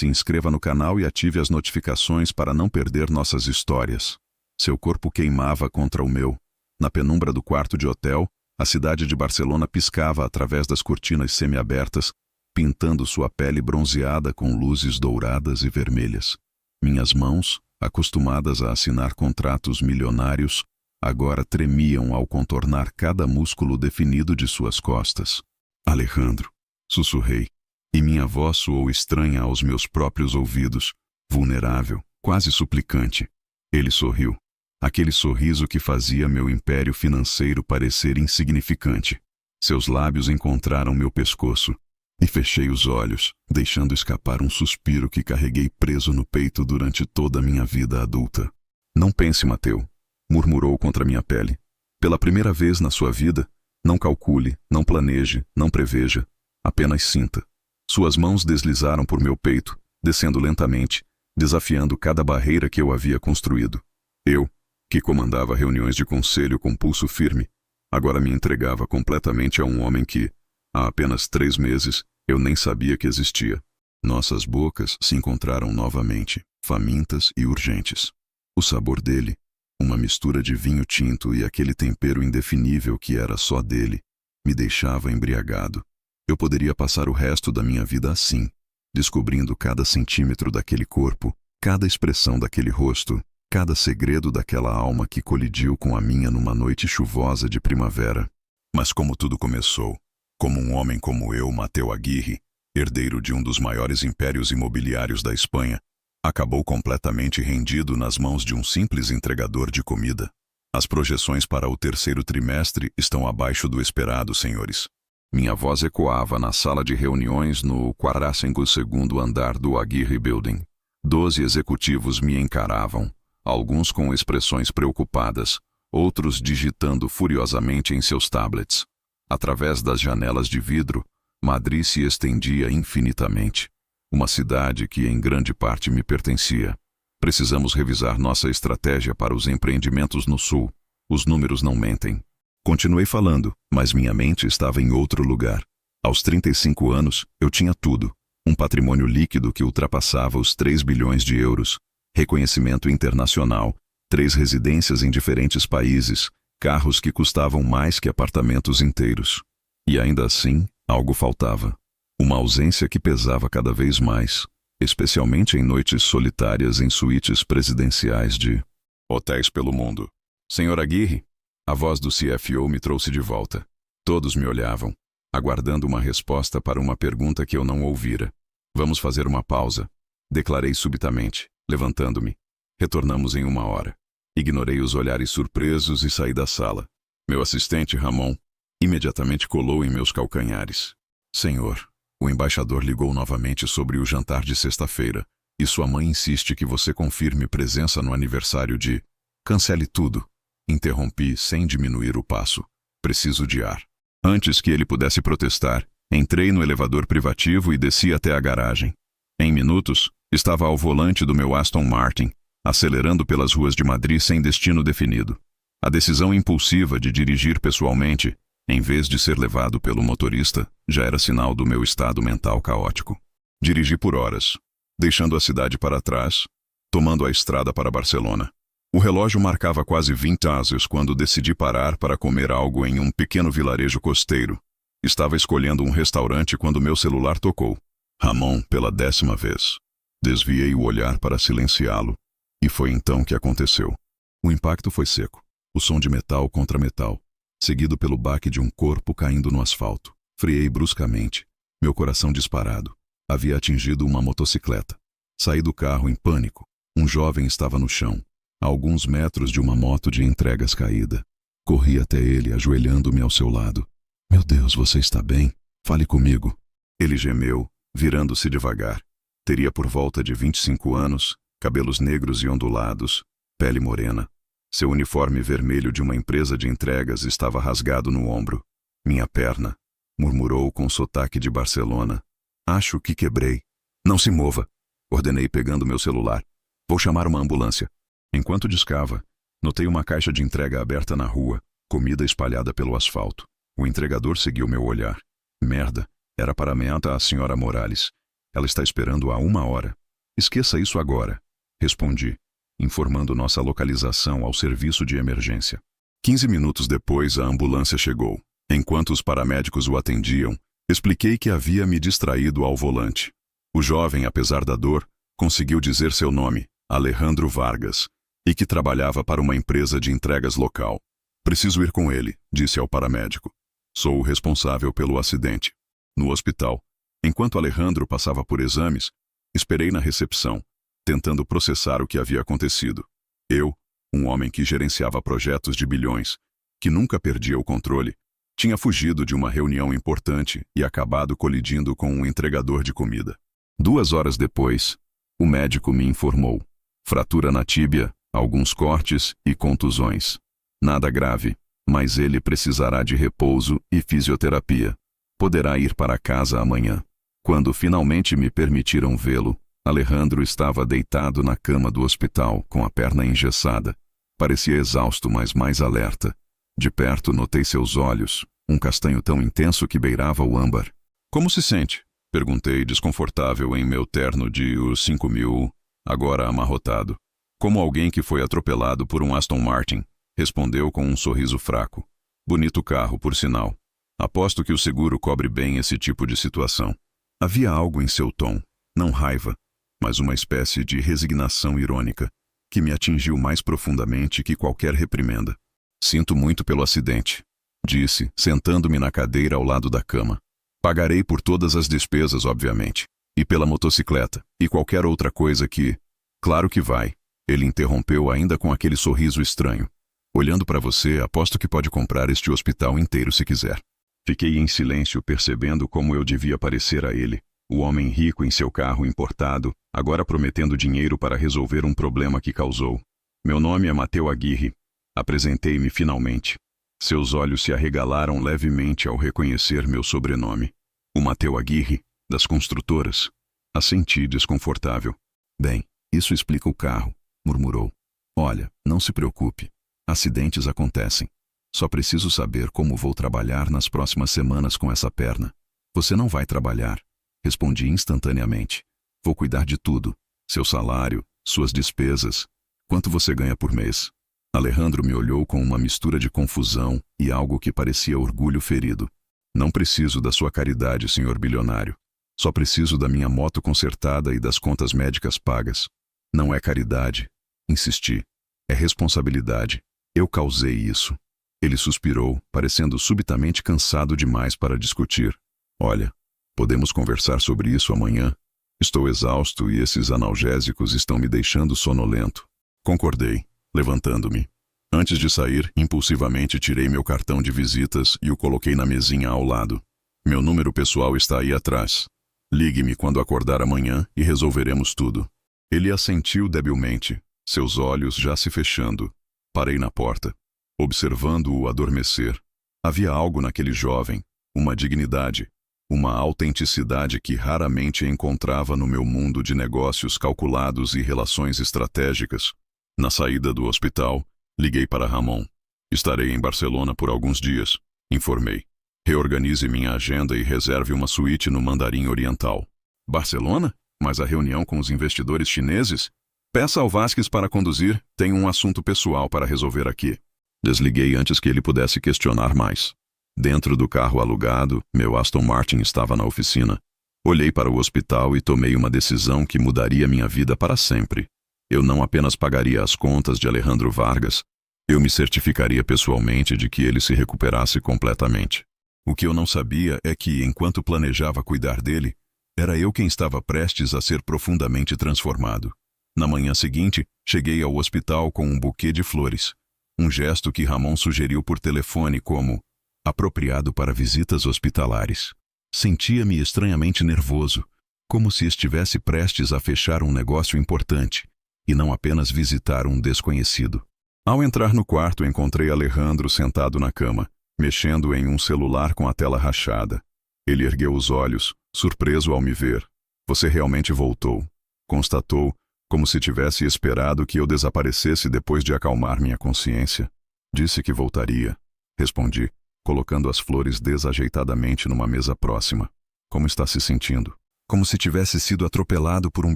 Se inscreva no canal e ative as notificações para não perder nossas histórias. Seu corpo queimava contra o meu. Na penumbra do quarto de hotel, a cidade de Barcelona piscava através das cortinas semiabertas, pintando sua pele bronzeada com luzes douradas e vermelhas. Minhas mãos, acostumadas a assinar contratos milionários, agora tremiam ao contornar cada músculo definido de suas costas. Alejandro, sussurrei, e minha voz soou estranha aos meus próprios ouvidos, vulnerável, quase suplicante. Ele sorriu. Aquele sorriso que fazia meu império financeiro parecer insignificante. Seus lábios encontraram meu pescoço, e fechei os olhos, deixando escapar um suspiro que carreguei preso no peito durante toda a minha vida adulta. Não pense, Mateu, murmurou contra minha pele. Pela primeira vez na sua vida, não calcule, não planeje, não preveja, apenas sinta. Suas mãos deslizaram por meu peito, descendo lentamente, desafiando cada barreira que eu havia construído. Eu, que comandava reuniões de conselho com pulso firme, agora me entregava completamente a um homem que, há apenas 3 meses, eu nem sabia que existia. Nossas bocas se encontraram novamente, famintas e urgentes. O sabor dele, uma mistura de vinho tinto e aquele tempero indefinível que era só dele, me deixava embriagado. Eu poderia passar o resto da minha vida assim, descobrindo cada centímetro daquele corpo, cada expressão daquele rosto, cada segredo daquela alma que colidiu com a minha numa noite chuvosa de primavera. Mas como tudo começou, como um homem como eu, Mateu Aguirre, herdeiro de um dos maiores impérios imobiliários da Espanha, acabou completamente rendido nas mãos de um simples entregador de comida. As projeções para o 3º trimestre estão abaixo do esperado, senhores. Minha voz ecoava na sala de reuniões no 42º andar do Aguirre Building. 12 executivos me encaravam, alguns com expressões preocupadas, outros digitando furiosamente em seus tablets. Através das janelas de vidro, Madrid se estendia infinitamente. Uma cidade que em grande parte me pertencia. Precisamos revisar nossa estratégia para os empreendimentos no sul. Os números não mentem. Continuei falando, mas minha mente estava em outro lugar. Aos 35 anos, eu tinha tudo. Um patrimônio líquido que ultrapassava os 3 bilhões de euros. Reconhecimento internacional. 3 residências em diferentes países. Carros que custavam mais que apartamentos inteiros. E ainda assim, algo faltava. Uma ausência que pesava cada vez mais, especialmente em noites solitárias em suítes presidenciais de hotéis pelo mundo. Senhor Aguirre, a voz do CFO me trouxe de volta. Todos me olhavam, aguardando uma resposta para uma pergunta que eu não ouvira. Vamos fazer uma pausa, declarei subitamente, levantando-me. Retornamos em 1 hora. Ignorei os olhares surpresos e saí da sala. Meu assistente, Ramon, imediatamente colou em meus calcanhares. Senhor, o embaixador ligou novamente sobre o jantar de sexta-feira, e sua mãe insiste que você confirme presença no aniversário de... Cancele tudo. Interrompi sem diminuir o passo. Preciso de ar. Antes que ele pudesse protestar, entrei no elevador privativo e desci até a garagem. Em minutos, estava ao volante do meu Aston Martin, acelerando pelas ruas de Madrid sem destino definido. A decisão impulsiva de dirigir pessoalmente, em vez de ser levado pelo motorista, já era sinal do meu estado mental caótico. Dirigi por horas, deixando a cidade para trás, tomando a estrada para Barcelona. O relógio marcava quase 20 horas quando decidi parar para comer algo em um pequeno vilarejo costeiro. Estava escolhendo um restaurante quando meu celular tocou. Ramon, pela 10ª vez. Desviei o olhar para silenciá-lo, e foi então que aconteceu. O impacto foi seco, o som de metal contra metal, seguido pelo baque de um corpo caindo no asfalto. Friei bruscamente, meu coração disparado. Havia atingido uma motocicleta. Saí do carro em pânico. Um jovem estava no chão, a alguns metros de uma moto de entregas caída. Corri até ele, ajoelhando-me ao seu lado. Meu Deus, você está bem? Fale comigo. Ele gemeu, virando-se devagar. Teria por volta de 25 anos, cabelos negros e ondulados, pele morena. Seu uniforme vermelho de uma empresa de entregas estava rasgado no ombro. Minha perna, murmurou com sotaque de Barcelona. Acho que quebrei. Não se mova, ordenei pegando meu celular. Vou chamar uma ambulância. Enquanto discava, notei uma caixa de entrega aberta na rua, comida espalhada pelo asfalto. O entregador seguiu meu olhar. Merda, era para a Sra. Morales. Ela está esperando há 1 hora. Esqueça isso agora, respondi, informando nossa localização ao serviço de emergência. 15 minutos depois, a ambulância chegou. Enquanto os paramédicos o atendiam, expliquei que havia me distraído ao volante. O jovem, apesar da dor, conseguiu dizer seu nome, Alejandro Vargas, e que trabalhava para uma empresa de entregas local. Preciso ir com ele, disse ao paramédico. Sou o responsável pelo acidente. No hospital, enquanto Alejandro passava por exames, esperei na recepção, tentando processar o que havia acontecido. Eu, um homem que gerenciava projetos de bilhões, que nunca perdia o controle, tinha fugido de uma reunião importante e acabado colidindo com um entregador de comida. 2 horas depois, o médico me informou. Fratura na tíbia, alguns cortes e contusões. Nada grave, mas ele precisará de repouso e fisioterapia. Poderá ir para casa amanhã. Quando finalmente me permitiram vê-lo, Alejandro estava deitado na cama do hospital, com a perna engessada. Parecia exausto, mas mais alerta. De perto notei seus olhos, um castanho tão intenso que beirava o âmbar. Como se sente? Perguntei, desconfortável em meu terno de os 5.000, agora amarrotado. Como alguém que foi atropelado por um Aston Martin, respondeu com um sorriso fraco. Bonito carro, por sinal. Aposto que o seguro cobre bem esse tipo de situação. Havia algo em seu tom, não raiva, mas uma espécie de resignação irônica, que me atingiu mais profundamente que qualquer reprimenda. Sinto muito pelo acidente, disse, sentando-me na cadeira ao lado da cama. Pagarei por todas as despesas, obviamente, e pela motocicleta, e qualquer outra coisa que... Claro que vai, ele interrompeu ainda com aquele sorriso estranho. Olhando para você, aposto que pode comprar este hospital inteiro se quiser. Fiquei em silêncio, percebendo como eu devia parecer a ele, o homem rico em seu carro importado, agora prometendo dinheiro para resolver um problema que causou. Meu nome é Mateu Aguirre. Apresentei-me finalmente. Seus olhos se arregalaram levemente ao reconhecer meu sobrenome. O Mateu Aguirre, das construtoras. Assenti desconfortável. Bem, isso explica o carro, murmurou. Olha, não se preocupe. Acidentes acontecem. Só preciso saber como vou trabalhar nas próximas semanas com essa perna. Você não vai trabalhar, respondi instantaneamente. Vou cuidar de tudo. Seu salário, suas despesas. Quanto você ganha por mês? Alejandro me olhou com uma mistura de confusão e algo que parecia orgulho ferido. Não preciso da sua caridade, senhor bilionário. Só preciso da minha moto consertada e das contas médicas pagas. Não é caridade, insisti. É responsabilidade. Eu causei isso. Ele suspirou, parecendo subitamente cansado demais para discutir. Olha, podemos conversar sobre isso amanhã. Estou exausto e esses analgésicos estão me deixando sonolento. Concordei, levantando-me. Antes de sair, impulsivamente tirei meu cartão de visitas e o coloquei na mesinha ao lado. Meu número pessoal está aí atrás. Ligue-me quando acordar amanhã e resolveremos tudo. Ele assentiu debilmente, seus olhos já se fechando. Parei na porta, observando-o adormecer. Havia algo naquele jovem, uma dignidade, uma autenticidade que raramente encontrava no meu mundo de negócios calculados e relações estratégicas. Na saída do hospital, liguei para Ramon. Estarei em Barcelona por alguns dias, informei. Reorganize minha agenda e reserve uma suíte no Mandarim Oriental. Barcelona? Mas a reunião com os investidores chineses? Peça ao Vasquez para conduzir, tenho um assunto pessoal para resolver aqui. Desliguei antes que ele pudesse questionar mais. Dentro do carro alugado, meu Aston Martin estava na oficina. Olhei para o hospital e tomei uma decisão que mudaria minha vida para sempre. Eu não apenas pagaria as contas de Alejandro Vargas, eu me certificaria pessoalmente de que ele se recuperasse completamente. O que eu não sabia é que, enquanto planejava cuidar dele, era eu quem estava prestes a ser profundamente transformado. Na manhã seguinte, cheguei ao hospital com um buquê de flores. Um gesto que Ramon sugeriu por telefone como apropriado para visitas hospitalares. Sentia-me estranhamente nervoso, como se estivesse prestes a fechar um negócio importante, e não apenas visitar um desconhecido. Ao entrar no quarto, encontrei Alejandro sentado na cama, mexendo em um celular com a tela rachada. Ele ergueu os olhos, surpreso ao me ver. Você realmente voltou, constatou, como se tivesse esperado que eu desaparecesse depois de acalmar minha consciência. Disse que voltaria, respondi, colocando as flores desajeitadamente numa mesa próxima. Como está se sentindo? Como se tivesse sido atropelado por um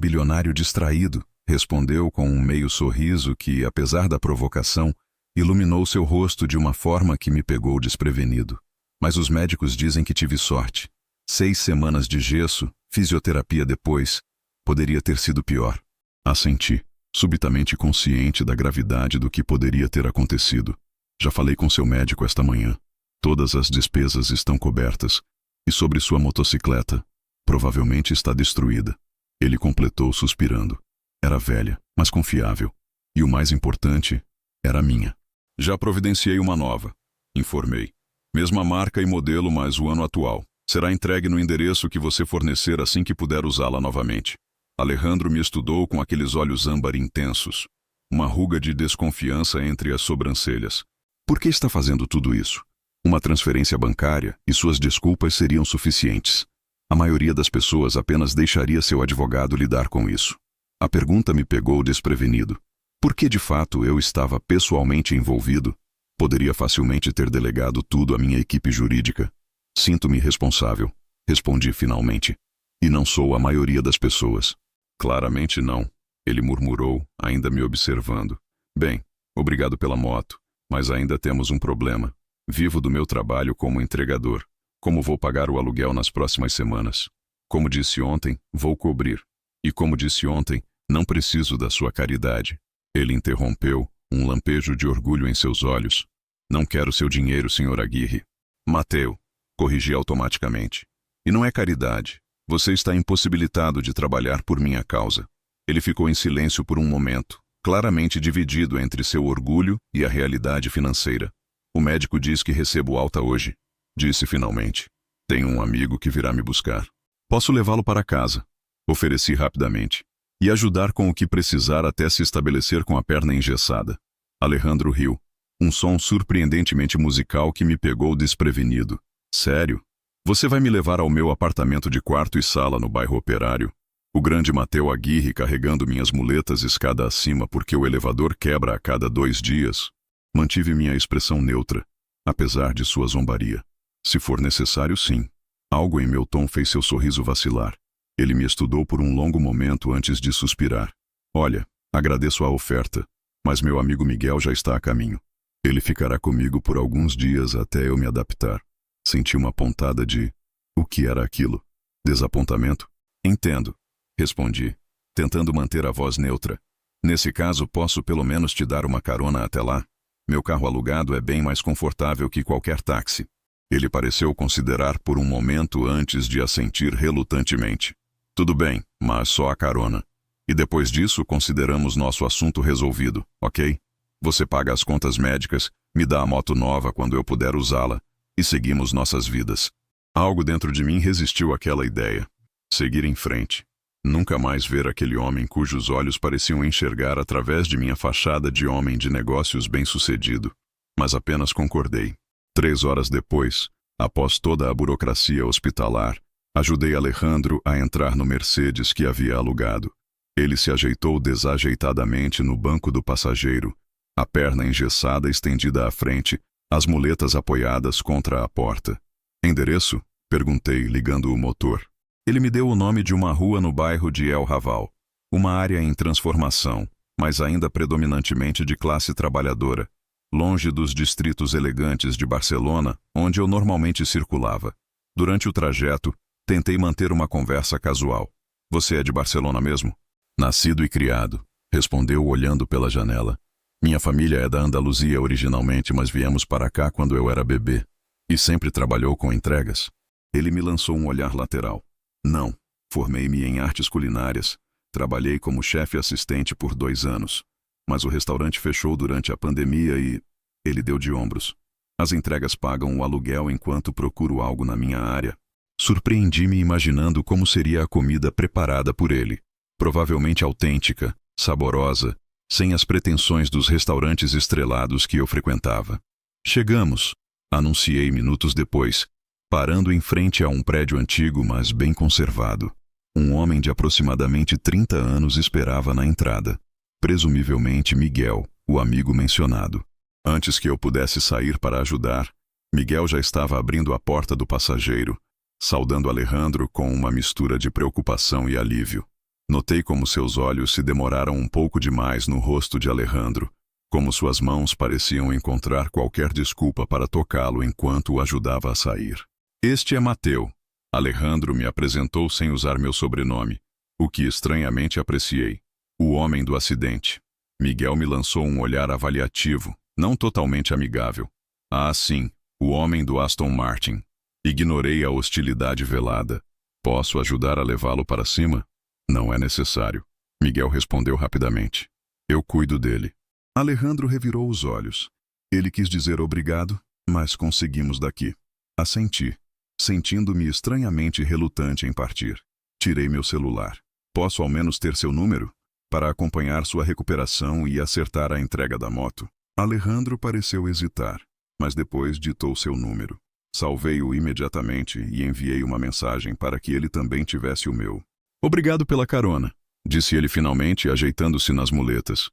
bilionário distraído, respondeu com um meio sorriso que, apesar da provocação, iluminou seu rosto de uma forma que me pegou desprevenido. Mas os médicos dizem que tive sorte. 6 semanas de gesso, fisioterapia depois, poderia ter sido pior. Assenti, subitamente consciente da gravidade do que poderia ter acontecido. Já falei com seu médico esta manhã. Todas as despesas estão cobertas. E sobre sua motocicleta, provavelmente está destruída. Ele completou suspirando. Era velha, mas confiável. E o mais importante, era minha. Já providenciei uma nova, informei. Mesma marca e modelo, mas o ano atual. Será entregue no endereço que você fornecer assim que puder usá-la novamente. Alejandro me estudou com aqueles olhos âmbar intensos. Uma ruga de desconfiança entre as sobrancelhas. Por que está fazendo tudo isso? Uma transferência bancária e suas desculpas seriam suficientes. A maioria das pessoas apenas deixaria seu advogado lidar com isso. A pergunta me pegou desprevenido. Por que de fato eu estava pessoalmente envolvido? Poderia facilmente ter delegado tudo à minha equipe jurídica. Sinto-me responsável, respondi finalmente. E não sou a maioria das pessoas. Claramente não, ele murmurou, ainda me observando. Bem, obrigado pela moto, mas ainda temos um problema. Vivo do meu trabalho como entregador. Como vou pagar o aluguel nas próximas semanas? Como disse ontem, vou cobrir. E como disse ontem, não preciso da sua caridade. Ele interrompeu, um lampejo de orgulho em seus olhos. Não quero seu dinheiro, Sr. Aguirre. Mateu, corrigi automaticamente. E não é caridade. Você está impossibilitado de trabalhar por minha causa. Ele ficou em silêncio por um momento, claramente dividido entre seu orgulho e a realidade financeira. O médico diz que recebo alta hoje. Disse finalmente. Tenho um amigo que virá me buscar. Posso levá-lo para casa. Ofereci rapidamente. E ajudar com o que precisar até se estabelecer com a perna engessada. Alejandro riu. Um som surpreendentemente musical que me pegou desprevenido. Sério? Você vai me levar ao meu apartamento de quarto e sala no bairro Operário? O grande Mateu Aguirre carregando minhas muletas escada acima porque o elevador quebra a cada 2 dias. Mantive minha expressão neutra, apesar de sua zombaria. Se for necessário, sim. Algo em meu tom fez seu sorriso vacilar. Ele me estudou por um longo momento antes de suspirar. Olha, agradeço a oferta, mas meu amigo Miguel já está a caminho. Ele ficará comigo por alguns dias até eu me adaptar. Senti uma pontada de... O que era aquilo? Desapontamento? Entendo, respondi, tentando manter a voz neutra. Nesse caso, posso pelo menos te dar uma carona até lá. Meu carro alugado é bem mais confortável que qualquer táxi. Ele pareceu considerar por um momento antes de assentir relutantemente. Tudo bem, mas só a carona. E depois disso, consideramos nosso assunto resolvido, ok? Você paga as contas médicas, me dá a moto nova quando eu puder usá-la, e seguimos nossas vidas. Algo dentro de mim resistiu àquela ideia. Seguir em frente. Nunca mais ver aquele homem cujos olhos pareciam enxergar através de minha fachada de homem de negócios bem-sucedido. Mas apenas concordei. 3 horas depois, após toda a burocracia hospitalar, ajudei Alejandro a entrar no Mercedes que havia alugado. Ele se ajeitou desajeitadamente no banco do passageiro, a perna engessada estendida à frente, as muletas apoiadas contra a porta. Endereço? Perguntei, ligando o motor. Ele me deu o nome de uma rua no bairro de El Raval, uma área em transformação, mas ainda predominantemente de classe trabalhadora, longe dos distritos elegantes de Barcelona, onde eu normalmente circulava. Durante o trajeto, tentei manter uma conversa casual. Você é de Barcelona mesmo? Nascido e criado, respondeu olhando pela janela. Minha família é da Andaluzia originalmente, mas viemos para cá quando eu era bebê. E sempre trabalhou com entregas. Ele me lançou um olhar lateral. Não, formei-me em artes culinárias. Trabalhei como chefe assistente por 2 anos. Mas o restaurante fechou durante a pandemia e... Ele deu de ombros. As entregas pagam o aluguel enquanto procuro algo na minha área. Surpreendi-me imaginando como seria a comida preparada por ele. Provavelmente autêntica, saborosa, sem as pretensões dos restaurantes estrelados que eu frequentava. Chegamos, anunciei minutos depois, parando em frente a um prédio antigo, mas bem conservado. Um homem de aproximadamente 30 anos esperava na entrada. Presumivelmente Miguel, o amigo mencionado. Antes que eu pudesse sair para ajudar, Miguel já estava abrindo a porta do passageiro, saudando Alejandro com uma mistura de preocupação e alívio. Notei como seus olhos se demoraram um pouco demais no rosto de Alejandro, como suas mãos pareciam encontrar qualquer desculpa para tocá-lo enquanto o ajudava a sair. Este é Mateu. Alejandro me apresentou sem usar meu sobrenome, o que estranhamente apreciei. O homem do acidente. Miguel me lançou um olhar avaliativo, não totalmente amigável. Ah, sim, o homem do Aston Martin. Ignorei a hostilidade velada. Posso ajudar a levá-lo para cima? Não é necessário. Miguel respondeu rapidamente. Eu cuido dele. Alejandro revirou os olhos. Ele quis dizer obrigado, mas conseguimos daqui. Assenti, sentindo-me estranhamente relutante em partir. Tirei meu celular. Posso ao menos ter seu número? Para acompanhar sua recuperação e acertar a entrega da moto. Alejandro pareceu hesitar, mas depois ditou seu número. Salvei-o imediatamente e enviei uma mensagem para que ele também tivesse o meu. Obrigado pela carona, disse ele finalmente, ajeitando-se nas muletas.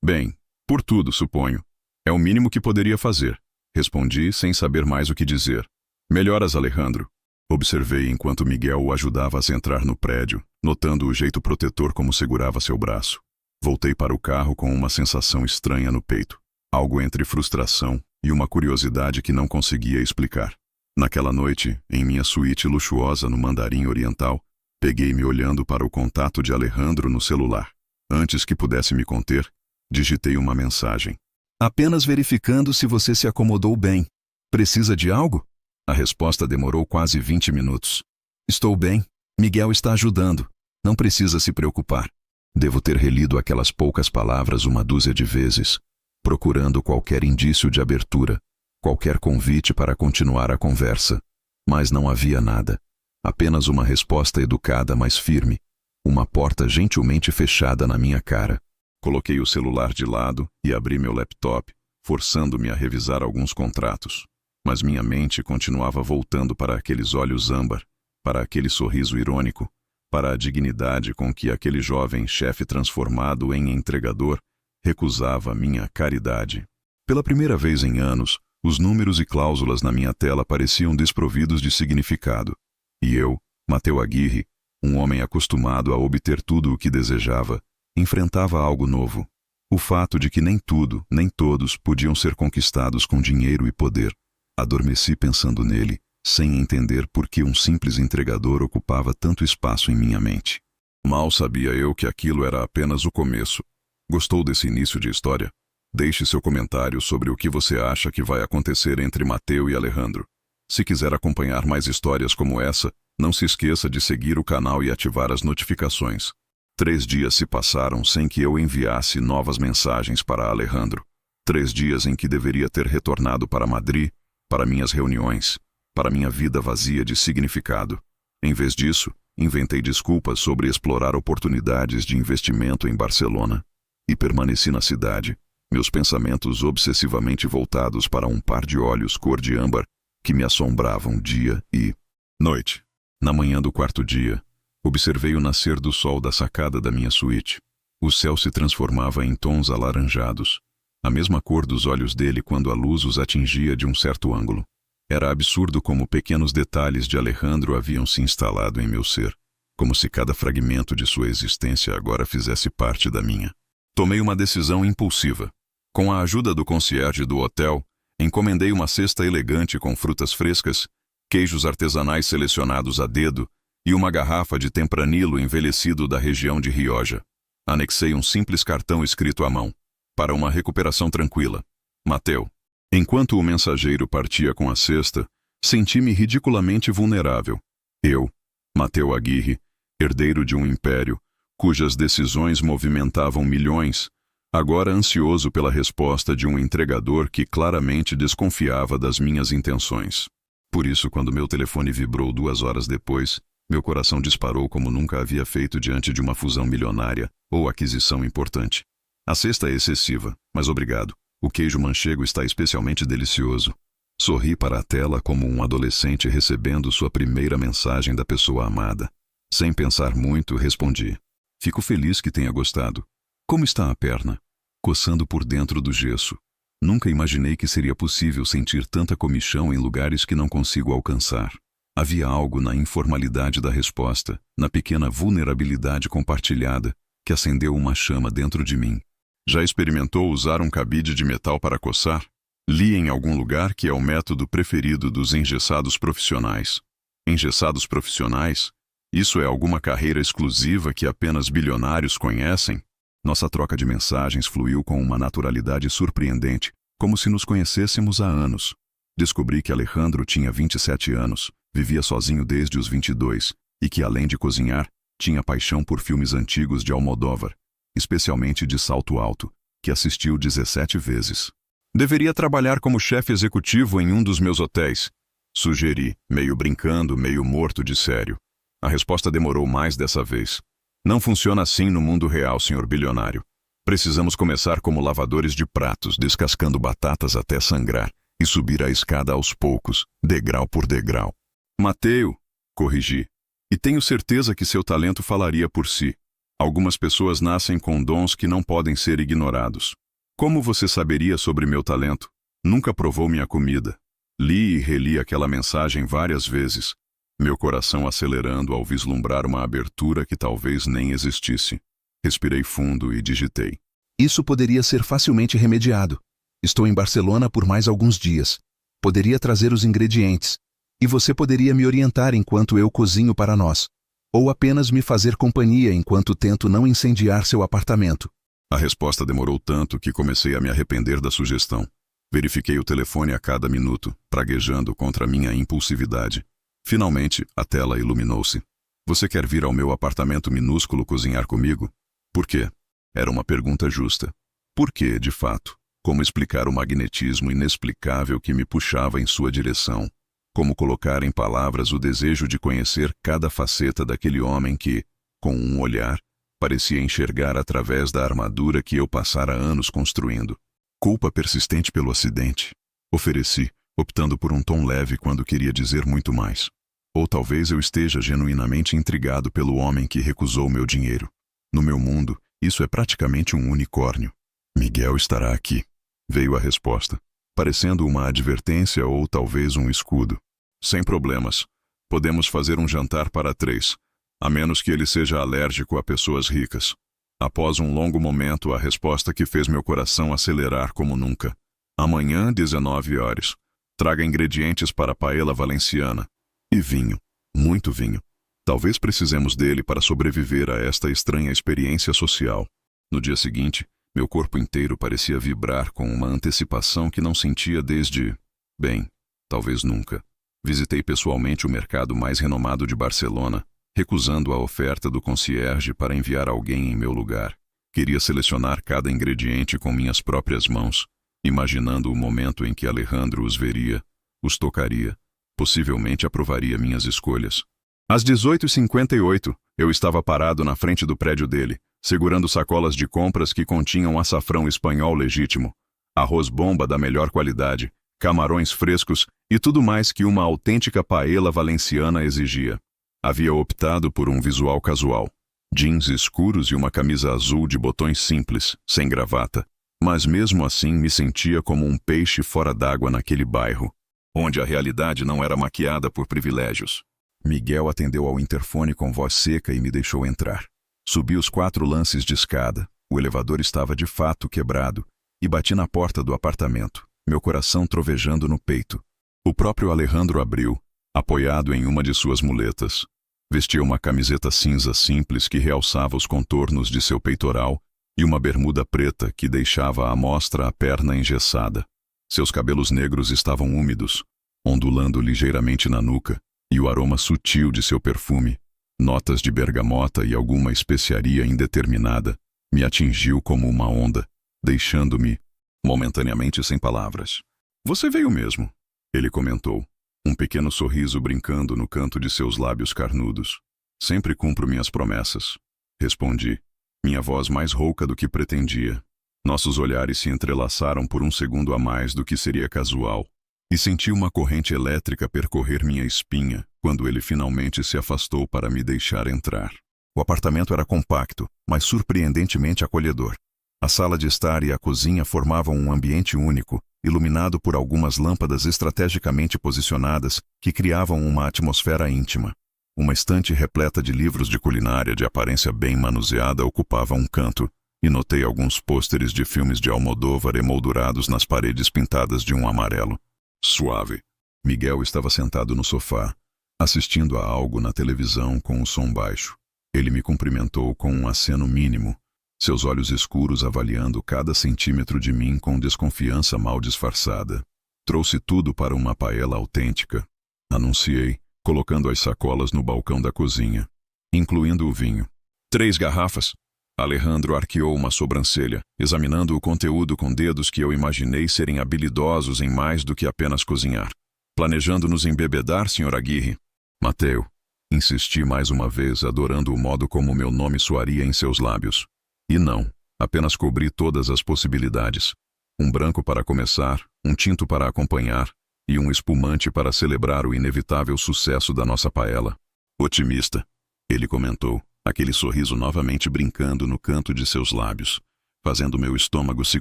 Bem, por tudo, suponho. É o mínimo que poderia fazer. Respondi sem saber mais o que dizer. Melhoras, Alejandro. Observei enquanto Miguel o ajudava a se entrar no prédio, notando o jeito protetor como segurava seu braço. Voltei para o carro com uma sensação estranha no peito. Algo entre frustração e uma curiosidade que não conseguia explicar. Naquela noite, em minha suíte luxuosa no Mandarim Oriental, peguei-me olhando para o contato de Alejandro no celular. Antes que pudesse me conter, digitei uma mensagem. Apenas verificando se você se acomodou bem. Precisa de algo? A resposta demorou quase 20 minutos. Estou bem. Miguel está ajudando. Não precisa se preocupar. Devo ter relido aquelas poucas palavras uma dúzia de vezes, procurando qualquer indício de abertura, qualquer convite para continuar a conversa. Mas não havia nada. Apenas uma resposta educada, mas firme. Uma porta gentilmente fechada na minha cara. Coloquei o celular de lado e abri meu laptop, forçando-me a revisar alguns contratos. Mas minha mente continuava voltando para aqueles olhos âmbar, para aquele sorriso irônico, para a dignidade com que aquele jovem chefe transformado em entregador recusava minha caridade. Pela primeira vez em anos, os números e cláusulas na minha tela pareciam desprovidos de significado. E eu, Mateu Aguirre, um homem acostumado a obter tudo o que desejava, enfrentava algo novo. O fato de que nem tudo, nem todos podiam ser conquistados com dinheiro e poder. Adormeci pensando nele, sem entender por que um simples entregador ocupava tanto espaço em minha mente. Mal sabia eu que aquilo era apenas o começo. Gostou desse início de história? Deixe seu comentário sobre o que você acha que vai acontecer entre Mateu e Alejandro. Se quiser acompanhar mais histórias como essa, não se esqueça de seguir o canal e ativar as notificações. 3 dias se passaram sem que eu enviasse novas mensagens para Alejandro. 3 dias em que deveria ter retornado para Madrid, para minhas reuniões, para minha vida vazia de significado. Em vez disso, inventei desculpas sobre explorar oportunidades de investimento em Barcelona. E permaneci na cidade, meus pensamentos obsessivamente voltados para um par de olhos cor de âmbar que me assombravam dia e noite. Na manhã do 4º dia, observei o nascer do sol da sacada da minha suíte. O céu se transformava em tons alaranjados, a mesma cor dos olhos dele quando a luz os atingia de um certo ângulo. Era absurdo como pequenos detalhes de Alejandro haviam se instalado em meu ser, como se cada fragmento de sua existência agora fizesse parte da minha. Tomei uma decisão impulsiva. Com a ajuda do concierge do hotel, encomendei uma cesta elegante com frutas frescas, queijos artesanais selecionados a dedo e uma garrafa de tempranilo envelhecido da região de Rioja. Anexei um simples cartão escrito à mão. Para uma recuperação tranquila. Mateu. Enquanto o mensageiro partia com a cesta, senti-me ridiculamente vulnerável. Eu, Mateu Aguirre, herdeiro de um império, cujas decisões movimentavam milhões, agora ansioso pela resposta de um entregador que claramente desconfiava das minhas intenções. Por isso, quando meu telefone vibrou 2 horas depois, meu coração disparou como nunca havia feito diante de uma fusão milionária ou aquisição importante. A cesta é excessiva, mas obrigado. O queijo manchego está especialmente delicioso. Sorri para a tela como um adolescente recebendo sua primeira mensagem da pessoa amada. Sem pensar muito, respondi. Fico feliz que tenha gostado. Como está a perna? Coçando por dentro do gesso. Nunca imaginei que seria possível sentir tanta comichão em lugares que não consigo alcançar. Havia algo na informalidade da resposta, na pequena vulnerabilidade compartilhada, que acendeu uma chama dentro de mim. Já experimentou usar um cabide de metal para coçar? Li em algum lugar que é o método preferido dos engessados profissionais. Engessados profissionais? Isso é alguma carreira exclusiva que apenas bilionários conhecem? Nossa troca de mensagens fluiu com uma naturalidade surpreendente, como se nos conhecêssemos há anos. Descobri que Alejandro tinha 27 anos, vivia sozinho desde os 22, e que, além de cozinhar, tinha paixão por filmes antigos de Almodóvar, especialmente de Salto Alto, que assistiu 17 vezes. Deveria trabalhar como chefe executivo em um dos meus hotéis, sugeri, meio brincando, meio morto de sério. A resposta demorou mais dessa vez. Não funciona assim no mundo real, senhor bilionário. Precisamos começar como lavadores de pratos, descascando batatas até sangrar, e subir a escada aos poucos, degrau por degrau. Mateo, corrigi, e tenho certeza que seu talento falaria por si. Algumas pessoas nascem com dons que não podem ser ignorados. Como você saberia sobre meu talento? Nunca provou minha comida. Li e reli aquela mensagem várias vezes, meu coração acelerando ao vislumbrar uma abertura que talvez nem existisse. Respirei fundo e digitei. Isso poderia ser facilmente remediado. Estou em Barcelona por mais alguns dias. Poderia trazer os ingredientes. E você poderia me orientar enquanto eu cozinho para nós. Ou apenas me fazer companhia enquanto tento não incendiar seu apartamento. A resposta demorou tanto que comecei a me arrepender da sugestão. Verifiquei o telefone a cada minuto, praguejando contra minha impulsividade. Finalmente, a tela iluminou-se. Você quer vir ao meu apartamento minúsculo cozinhar comigo? Por quê? Era uma pergunta justa. Por quê, de fato? Como explicar o magnetismo inexplicável que me puxava em sua direção? Como colocar em palavras o desejo de conhecer cada faceta daquele homem que, com um olhar, parecia enxergar através da armadura que eu passara anos construindo? Culpa persistente pelo acidente. Ofereci, optando por um tom leve quando queria dizer muito mais. Ou talvez eu esteja genuinamente intrigado pelo homem que recusou meu dinheiro. No meu mundo, isso é praticamente um unicórnio. Miguel estará aqui. Veio a resposta, parecendo uma advertência ou talvez um escudo. Sem problemas. Podemos fazer um jantar para 3, a menos que ele seja alérgico a pessoas ricas. Após um longo momento, a resposta que fez meu coração acelerar como nunca. Amanhã, 19 horas. Traga ingredientes para a paella valenciana. E vinho. Muito vinho. Talvez precisemos dele para sobreviver a esta estranha experiência social. No dia seguinte, meu corpo inteiro parecia vibrar com uma antecipação que não sentia desde... bem, talvez nunca. Visitei pessoalmente o mercado mais renomado de Barcelona, recusando a oferta do concierge para enviar alguém em meu lugar. Queria selecionar cada ingrediente com minhas próprias mãos, imaginando o momento em que Alejandro os veria, os tocaria, possivelmente aprovaria minhas escolhas. Às 18h58, eu estava parado na frente do prédio dele, segurando sacolas de compras que continham açafrão espanhol legítimo, arroz bomba da melhor qualidade, camarões frescos e tudo mais que uma autêntica paella valenciana exigia. Havia optado por um visual casual, jeans escuros e uma camisa azul de botões simples, sem gravata, mas mesmo assim me sentia como um peixe fora d'água naquele bairro, onde a realidade não era maquiada por privilégios. Miguel atendeu ao interfone com voz seca e me deixou entrar. Subi os 4 lances de escada, o elevador estava de fato quebrado, e bati na porta do apartamento, meu coração trovejando no peito. O próprio Alejandro abriu, apoiado em uma de suas muletas. Vestia uma camiseta cinza simples que realçava os contornos de seu peitoral e uma bermuda preta que deixava à mostra a perna engessada. Seus cabelos negros estavam úmidos, ondulando ligeiramente na nuca, e o aroma sutil de seu perfume, notas de bergamota e alguma especiaria indeterminada, me atingiu como uma onda, deixando-me momentaneamente sem palavras. Você veio mesmo, ele comentou, um pequeno sorriso brincando no canto de seus lábios carnudos. Sempre cumpro minhas promessas, respondi, minha voz mais rouca do que pretendia. Nossos olhares se entrelaçaram por um segundo a mais do que seria casual, e senti uma corrente elétrica percorrer minha espinha quando ele finalmente se afastou para me deixar entrar. O apartamento era compacto, mas surpreendentemente acolhedor. A sala de estar e a cozinha formavam um ambiente único, iluminado por algumas lâmpadas estrategicamente posicionadas que criavam uma atmosfera íntima. Uma estante repleta de livros de culinária de aparência bem manuseada ocupava um canto, e notei alguns pôsteres de filmes de Almodóvar emoldurados nas paredes pintadas de um amarelo suave. Miguel estava sentado no sofá, assistindo a algo na televisão com o som baixo. Ele me cumprimentou com um aceno mínimo, seus olhos escuros avaliando cada centímetro de mim com desconfiança mal disfarçada. Trouxe tudo para uma paella autêntica, anunciei, colocando as sacolas no balcão da cozinha, incluindo o vinho. 3 garrafas. Alejandro arqueou uma sobrancelha, examinando o conteúdo com dedos que eu imaginei serem habilidosos em mais do que apenas cozinhar. Planejando nos embebedar, Sr. Aguirre? Mateu. Insisti mais uma vez, adorando o modo como meu nome soaria em seus lábios. E não, apenas cobri todas as possibilidades. Um branco para começar, um tinto para acompanhar, e um espumante para celebrar o inevitável sucesso da nossa paella. Otimista, ele comentou, aquele sorriso novamente brincando no canto de seus lábios, fazendo meu estômago se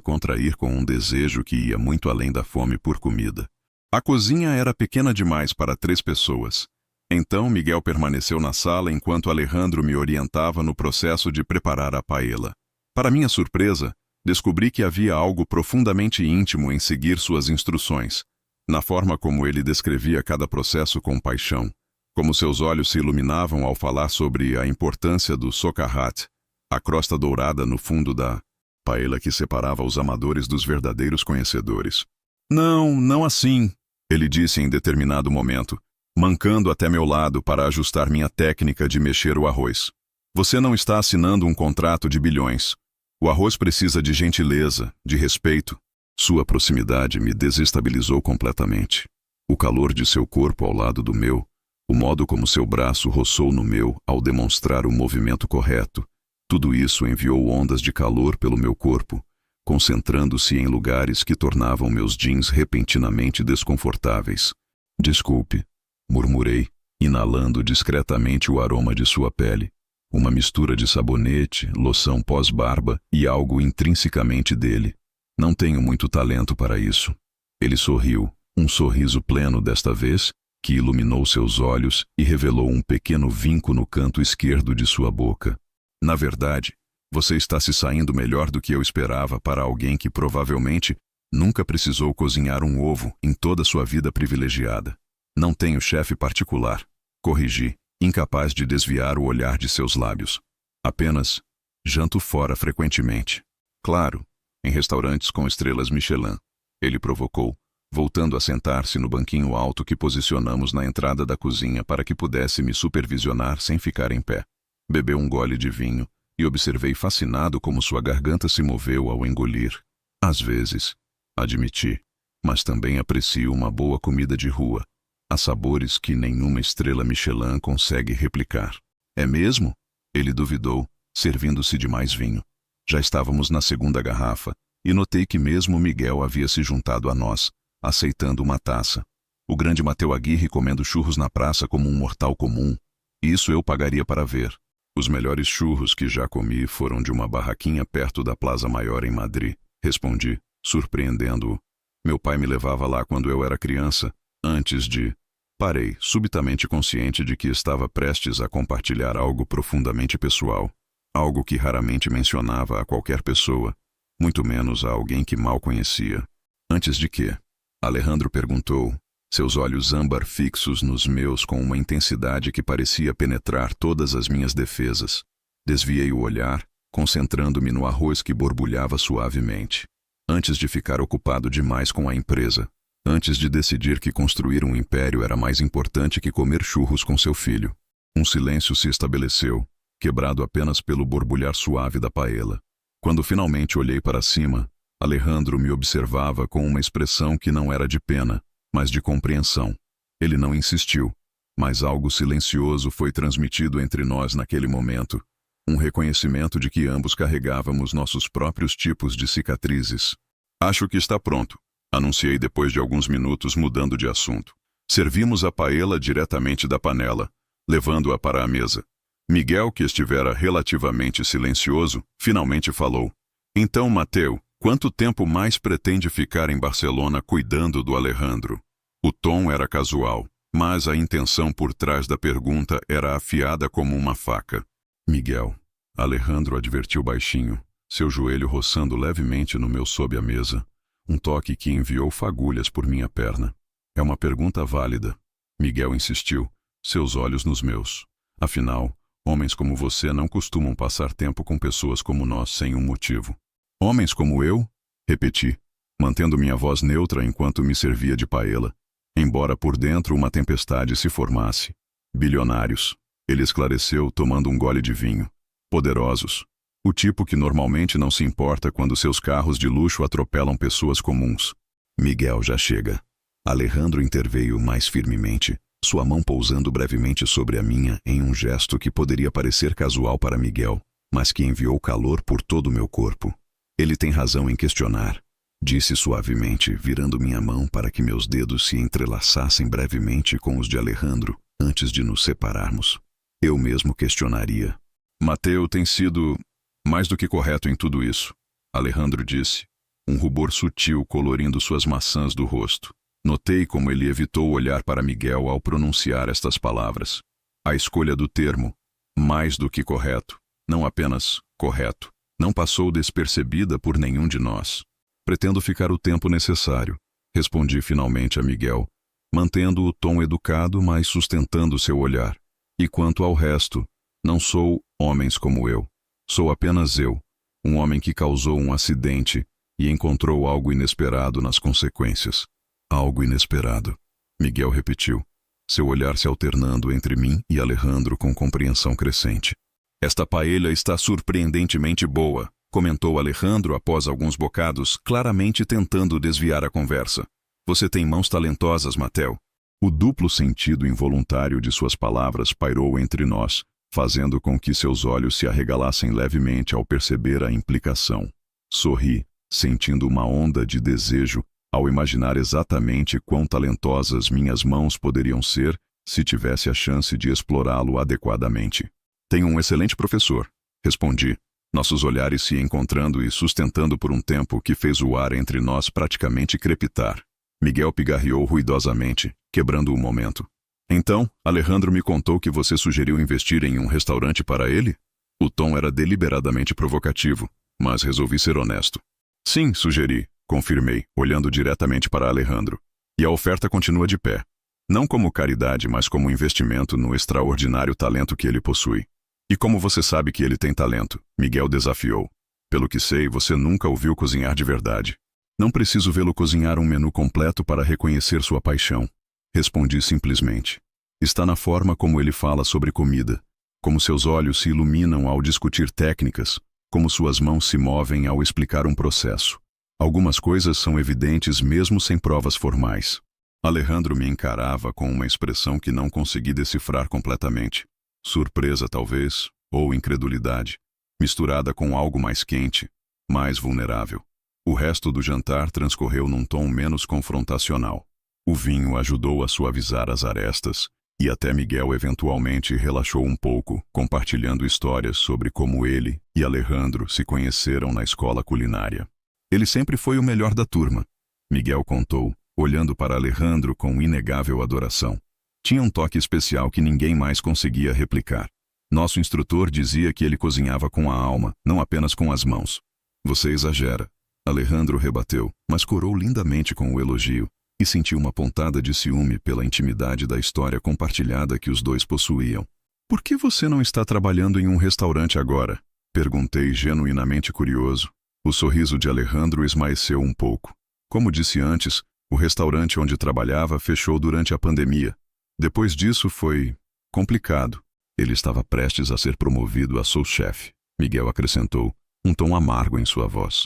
contrair com um desejo que ia muito além da fome por comida. A cozinha era pequena demais para 3 pessoas. Então Miguel permaneceu na sala enquanto Alejandro me orientava no processo de preparar a paella. Para minha surpresa, descobri que havia algo profundamente íntimo em seguir suas instruções, na forma como ele descrevia cada processo com paixão, como seus olhos se iluminavam ao falar sobre a importância do socarrat, a crosta dourada no fundo da paella que separava os amadores dos verdadeiros conhecedores. Não assim, ele disse em determinado momento, mancando até meu lado para ajustar minha técnica de mexer o arroz. Você não está assinando um contrato de bilhões. O arroz precisa de gentileza, de respeito. Sua proximidade me desestabilizou completamente. O calor de seu corpo ao lado do meu, o modo como seu braço roçou no meu ao demonstrar o movimento correto, tudo isso enviou ondas de calor pelo meu corpo, concentrando-se em lugares que tornavam meus jeans repentinamente desconfortáveis. Desculpe, murmurei, inalando discretamente o aroma de sua pele, uma mistura de sabonete, loção pós-barba e algo intrinsecamente dele. Não tenho muito talento para isso. Ele sorriu, um sorriso pleno desta vez, que iluminou seus olhos e revelou um pequeno vinco no canto esquerdo de sua boca. Na verdade, você está se saindo melhor do que eu esperava para alguém que provavelmente nunca precisou cozinhar um ovo em toda sua vida privilegiada. Não tenho chefe particular, corrigi, incapaz de desviar o olhar de seus lábios. Apenas janto fora frequentemente. Claro, em restaurantes com estrelas Michelin. Ele provocou, voltando a sentar-se no banquinho alto que posicionamos na entrada da cozinha para que pudesse me supervisionar sem ficar em pé. Bebeu um gole de vinho e observei fascinado como sua garganta se moveu ao engolir. Às vezes, admiti, mas também aprecio uma boa comida de rua. Há sabores que nenhuma estrela Michelin consegue replicar. É mesmo? Ele duvidou, servindo-se de mais vinho. Já estávamos na 2ª garrafa, e notei que mesmo Miguel havia se juntado a nós, aceitando uma taça. O grande Mateu Aguirre comendo churros na praça como um mortal comum. Isso eu pagaria para ver. Os melhores churros que já comi foram de uma barraquinha perto da Plaza Maior em Madrid, respondi, surpreendendo-o. Meu pai me levava lá quando eu era criança, antes de... Parei, subitamente consciente de que estava prestes a compartilhar algo profundamente pessoal, algo que raramente mencionava a qualquer pessoa, muito menos a alguém que mal conhecia. Antes de quê? Alejandro perguntou, seus olhos âmbar fixos nos meus com uma intensidade que parecia penetrar todas as minhas defesas. Desviei o olhar, concentrando-me no arroz que borbulhava suavemente. Antes de ficar ocupado demais com a empresa, antes de decidir que construir um império era mais importante que comer churros com seu filho, um silêncio se estabeleceu, quebrado apenas pelo borbulhar suave da paella. Quando finalmente olhei para cima, Alejandro me observava com uma expressão que não era de pena, mas de compreensão. Ele não insistiu, mas algo silencioso foi transmitido entre nós naquele momento, um reconhecimento de que ambos carregávamos nossos próprios tipos de cicatrizes. Acho que está pronto, anunciei depois de alguns minutos mudando de assunto. Servimos a paella diretamente da panela, levando-a para a mesa. Miguel, que estivera relativamente silencioso, finalmente falou. Então, Mateu, Quanto tempo mais pretende ficar em Barcelona cuidando do Alejandro? O tom era casual, mas a intenção por trás da pergunta era afiada como uma faca. Miguel, Alejandro advertiu baixinho, seu joelho roçando levemente no meu sob a mesa, um toque que enviou fagulhas por minha perna. É uma pergunta válida. Miguel insistiu, seus olhos nos meus. Afinal, homens como você não costumam passar tempo com pessoas como nós sem um motivo. Homens como eu? Repeti, mantendo minha voz neutra enquanto me servia de paella, embora por dentro uma tempestade se formasse. Bilionários, ele esclareceu tomando um gole de vinho. Poderosos. O tipo que normalmente não se importa quando seus carros de luxo atropelam pessoas comuns. Miguel, já chega. Alejandro interveio mais firmemente, sua mão pousando brevemente sobre a minha em um gesto que poderia parecer casual para Miguel, mas que enviou calor por todo o meu corpo. Ele tem razão em questionar, disse suavemente, virando minha mão para que meus dedos se entrelaçassem brevemente com os de Alejandro antes de nos separarmos. Eu mesmo questionaria. Mateu tem sido mais do que correto em tudo isso, Alejandro disse, um rubor sutil colorindo suas maçãs do rosto. Notei como ele evitou olhar para Miguel ao pronunciar estas palavras. A escolha do termo, mais do que correto, não apenas correto, não passou despercebida por nenhum de nós. Pretendo ficar o tempo necessário, respondi finalmente a Miguel, mantendo o tom educado, mas sustentando seu olhar. E quanto ao resto, não sou homens como eu. Sou apenas eu, um homem que causou um acidente e encontrou algo inesperado nas consequências. Algo inesperado, Miguel repetiu, seu olhar se alternando entre mim e Alejandro com compreensão crescente. Esta paella está surpreendentemente boa, comentou Alejandro após alguns bocados, claramente tentando desviar a conversa. Você tem mãos talentosas, Mateu. O duplo sentido involuntário de suas palavras pairou entre nós, fazendo com que seus olhos se arregalassem levemente ao perceber a implicação. Sorri, sentindo uma onda de desejo, ao imaginar exatamente quão talentosas minhas mãos poderiam ser se tivesse a chance de explorá-lo adequadamente. Tenho um excelente professor, respondi, nossos olhares se encontrando e sustentando por um tempo que fez o ar entre nós praticamente crepitar. Miguel pigarreou ruidosamente, quebrando o momento. Então, Alejandro me contou que você sugeriu investir em um restaurante para ele? O tom era deliberadamente provocativo, mas resolvi ser honesto. Sim, sugeri, confirmei, olhando diretamente para Alejandro. E a oferta continua de pé. Não como caridade, mas como investimento no extraordinário talento que ele possui. E como você sabe que ele tem talento? Miguel desafiou. Pelo que sei, você nunca o viu cozinhar de verdade. Não preciso vê-lo cozinhar um menu completo para reconhecer sua paixão. Respondi simplesmente. Está na forma como ele fala sobre comida, como seus olhos se iluminam ao discutir técnicas, como suas mãos se movem ao explicar um processo. Algumas coisas são evidentes mesmo sem provas formais. Alejandro me encarava com uma expressão que não consegui decifrar completamente. Surpresa, talvez, ou incredulidade, misturada com algo mais quente, mais vulnerável. O resto do jantar transcorreu num tom menos confrontacional. O vinho ajudou a suavizar as arestas, e até Miguel eventualmente relaxou um pouco, compartilhando histórias sobre como ele e Alejandro se conheceram na escola culinária. Ele sempre foi o melhor da turma, Miguel contou, olhando para Alejandro com inegável adoração. Tinha um toque especial que ninguém mais conseguia replicar. Nosso instrutor dizia que ele cozinhava com a alma, não apenas com as mãos. Você exagera, Alejandro rebateu, mas corou lindamente com o elogio, e sentiu uma pontada de ciúme pela intimidade da história compartilhada que os dois possuíam. Por que você não está trabalhando em um restaurante agora? Perguntei genuinamente curioso. O sorriso de Alejandro esmaeceu um pouco. Como disse antes, o restaurante onde trabalhava fechou durante a pandemia. Depois disso foi complicado. Ele estava prestes a ser promovido a sous-chefe, Miguel acrescentou, um tom amargo em sua voz.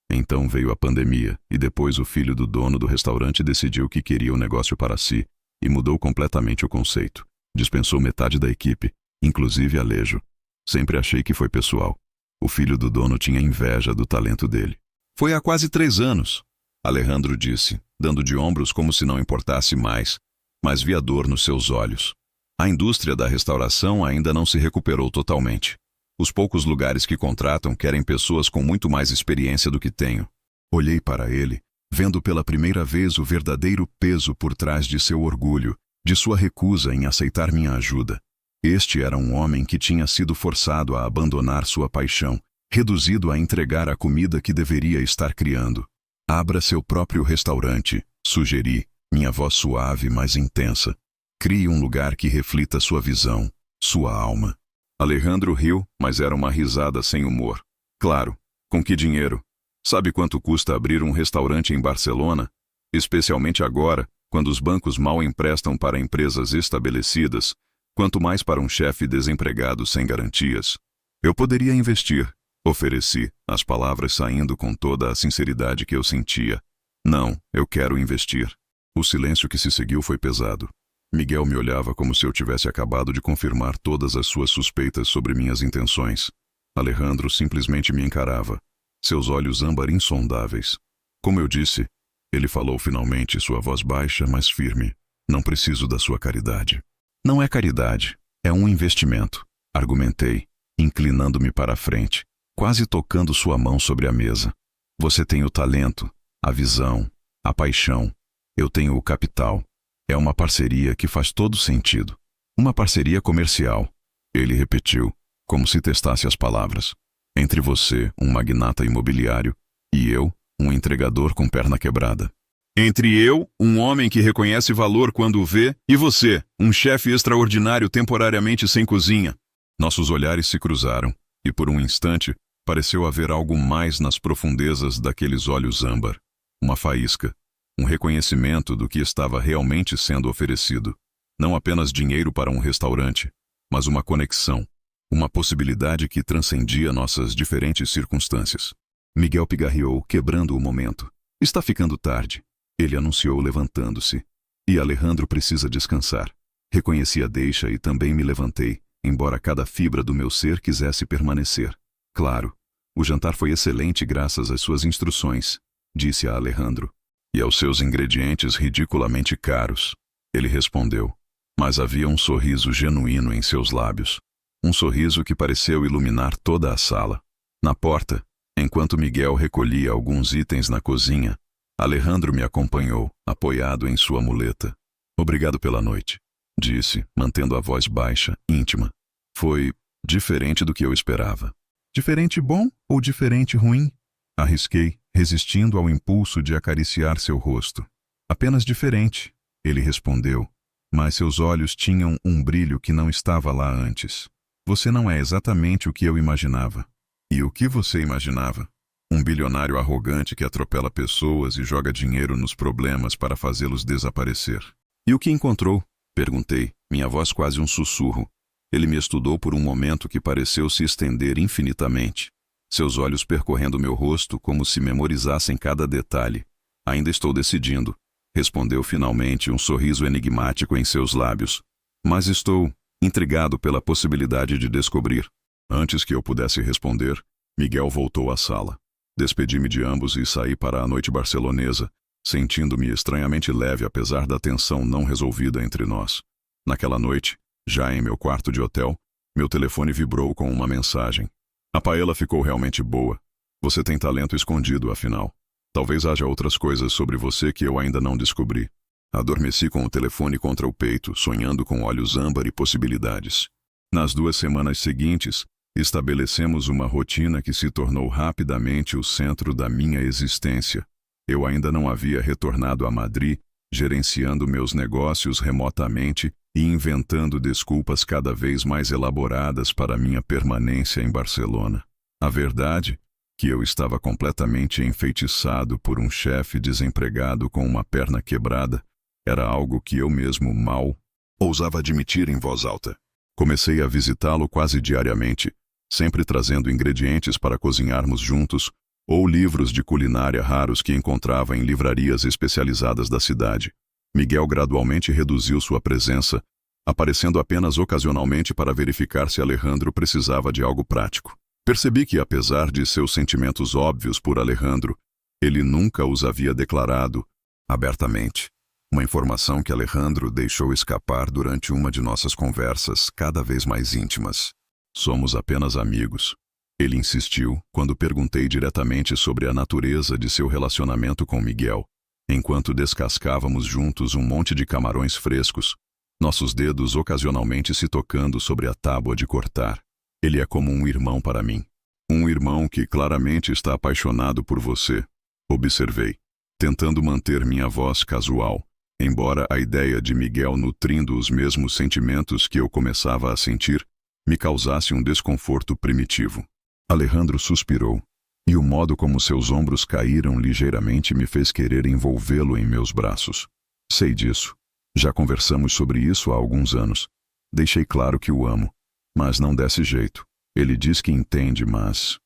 Então veio a pandemia, e depois o filho do dono do restaurante decidiu que queria o negócio para si, e mudou completamente o conceito. Dispensou metade da equipe, inclusive Alejo. Sempre achei que foi pessoal. O filho do dono tinha inveja do talento dele. Foi há quase 3 anos, Alejandro disse, dando de ombros como se não importasse mais, mas via dor nos seus olhos. A indústria da restauração ainda não se recuperou totalmente. Os poucos lugares que contratam querem pessoas com muito mais experiência do que tenho. Olhei para ele, vendo pela primeira vez o verdadeiro peso por trás de seu orgulho, de sua recusa em aceitar minha ajuda. Este era um homem que tinha sido forçado a abandonar sua paixão, reduzido a entregar a comida que deveria estar criando. Abra seu próprio restaurante, sugeri, minha voz suave, mas intensa. Crie um lugar que reflita sua visão, sua alma. Alejandro riu, mas era uma risada sem humor. Claro, com que dinheiro? Sabe quanto custa abrir um restaurante em Barcelona? Especialmente agora, quando os bancos mal emprestam para empresas estabelecidas, quanto mais para um chefe desempregado sem garantias. Eu poderia investir, ofereci, as palavras saindo com toda a sinceridade que eu sentia. Não, eu quero investir. O silêncio que se seguiu foi pesado. Miguel me olhava como se eu tivesse acabado de confirmar todas as suas suspeitas sobre minhas intenções. Alejandro simplesmente me encarava, seus olhos âmbar insondáveis. Como eu disse, ele falou finalmente, sua voz baixa, mas firme. Não preciso da sua caridade. Não é caridade, é um investimento, argumentei, inclinando-me para a frente, quase tocando sua mão sobre a mesa. Você tem o talento, a visão, a paixão. Eu tenho o capital. É uma parceria que faz todo sentido. Uma parceria comercial. Ele repetiu, como se testasse as palavras. Entre você, um magnata imobiliário, e eu, um entregador com perna quebrada. Entre eu, um homem que reconhece valor quando o vê, e você, um chefe extraordinário temporariamente sem cozinha. Nossos olhares se cruzaram, e por um instante, pareceu haver algo mais nas profundezas daqueles olhos âmbar. Uma faísca. Um reconhecimento do que estava realmente sendo oferecido. Não apenas dinheiro para um restaurante, mas uma conexão. Uma possibilidade que transcendia nossas diferentes circunstâncias. Miguel pigarreou, quebrando o momento. Está ficando tarde. Ele anunciou levantando-se. E Alejandro precisa descansar. Reconheci a deixa e também me levantei, embora cada fibra do meu ser quisesse permanecer. Claro, o jantar foi excelente graças às suas instruções, disse a Alejandro. E aos seus ingredientes ridiculamente caros. Ele respondeu, mas havia um sorriso genuíno em seus lábios. Um sorriso que pareceu iluminar toda a sala. Na porta, enquanto Miguel recolhia alguns itens na cozinha, Alejandro me acompanhou, apoiado em sua muleta. Obrigado pela noite, disse, mantendo a voz baixa, íntima. Foi diferente do que eu esperava. Diferente bom ou diferente ruim? Arrisquei, resistindo ao impulso de acariciar seu rosto. Apenas diferente, ele respondeu, mas seus olhos tinham um brilho que não estava lá antes. Você não é exatamente o que eu imaginava. E o que você imaginava? Um bilionário arrogante que atropela pessoas e joga dinheiro nos problemas para fazê-los desaparecer. E o que encontrou? Perguntei, minha voz quase um sussurro. Ele me estudou por um momento que pareceu se estender infinitamente. Seus olhos percorrendo meu rosto como se memorizassem cada detalhe. Ainda estou decidindo, respondeu finalmente, um sorriso enigmático em seus lábios. Mas estou intrigado pela possibilidade de descobrir. Antes que eu pudesse responder, Miguel voltou à sala. Despedi-me de ambos e saí para a noite barcelonesa, sentindo-me estranhamente leve apesar da tensão não resolvida entre nós. Naquela noite, já em meu quarto de hotel, meu telefone vibrou com uma mensagem. A paella ficou realmente boa. Você tem talento escondido, afinal. Talvez haja outras coisas sobre você que eu ainda não descobri. Adormeci com o telefone contra o peito, sonhando com olhos âmbar e possibilidades. Nas 2 semanas seguintes, estabelecemos uma rotina que se tornou rapidamente o centro da minha existência. Eu ainda não havia retornado a Madrid, gerenciando meus negócios remotamente e inventando desculpas cada vez mais elaboradas para minha permanência em Barcelona. A verdade, que eu estava completamente enfeitiçado por um chefe desempregado com uma perna quebrada, era algo que eu mesmo mal ousava admitir em voz alta. Comecei a visitá-lo quase diariamente, sempre trazendo ingredientes para cozinharmos juntos, ou livros de culinária raros que encontrava em livrarias especializadas da cidade. Miguel gradualmente reduziu sua presença, aparecendo apenas ocasionalmente para verificar se Alejandro precisava de algo prático. Percebi que, apesar de seus sentimentos óbvios por Alejandro, ele nunca os havia declarado abertamente. Uma informação que Alejandro deixou escapar durante uma de nossas conversas cada vez mais íntimas. Somos apenas amigos. Ele insistiu quando perguntei diretamente sobre a natureza de seu relacionamento com Miguel. Enquanto descascávamos juntos um monte de camarões frescos, nossos dedos ocasionalmente se tocando sobre a tábua de cortar. Ele é como um irmão para mim. Um irmão que claramente está apaixonado por você, observei, tentando manter minha voz casual, embora a ideia de Miguel nutrindo os mesmos sentimentos que eu começava a sentir me causasse um desconforto primitivo. Alejandro suspirou, e o modo como seus ombros caíram ligeiramente me fez querer envolvê-lo em meus braços. Sei disso. Já conversamos sobre isso há alguns anos. Deixei claro que o amo, mas não desse jeito. Ele diz que entende, mas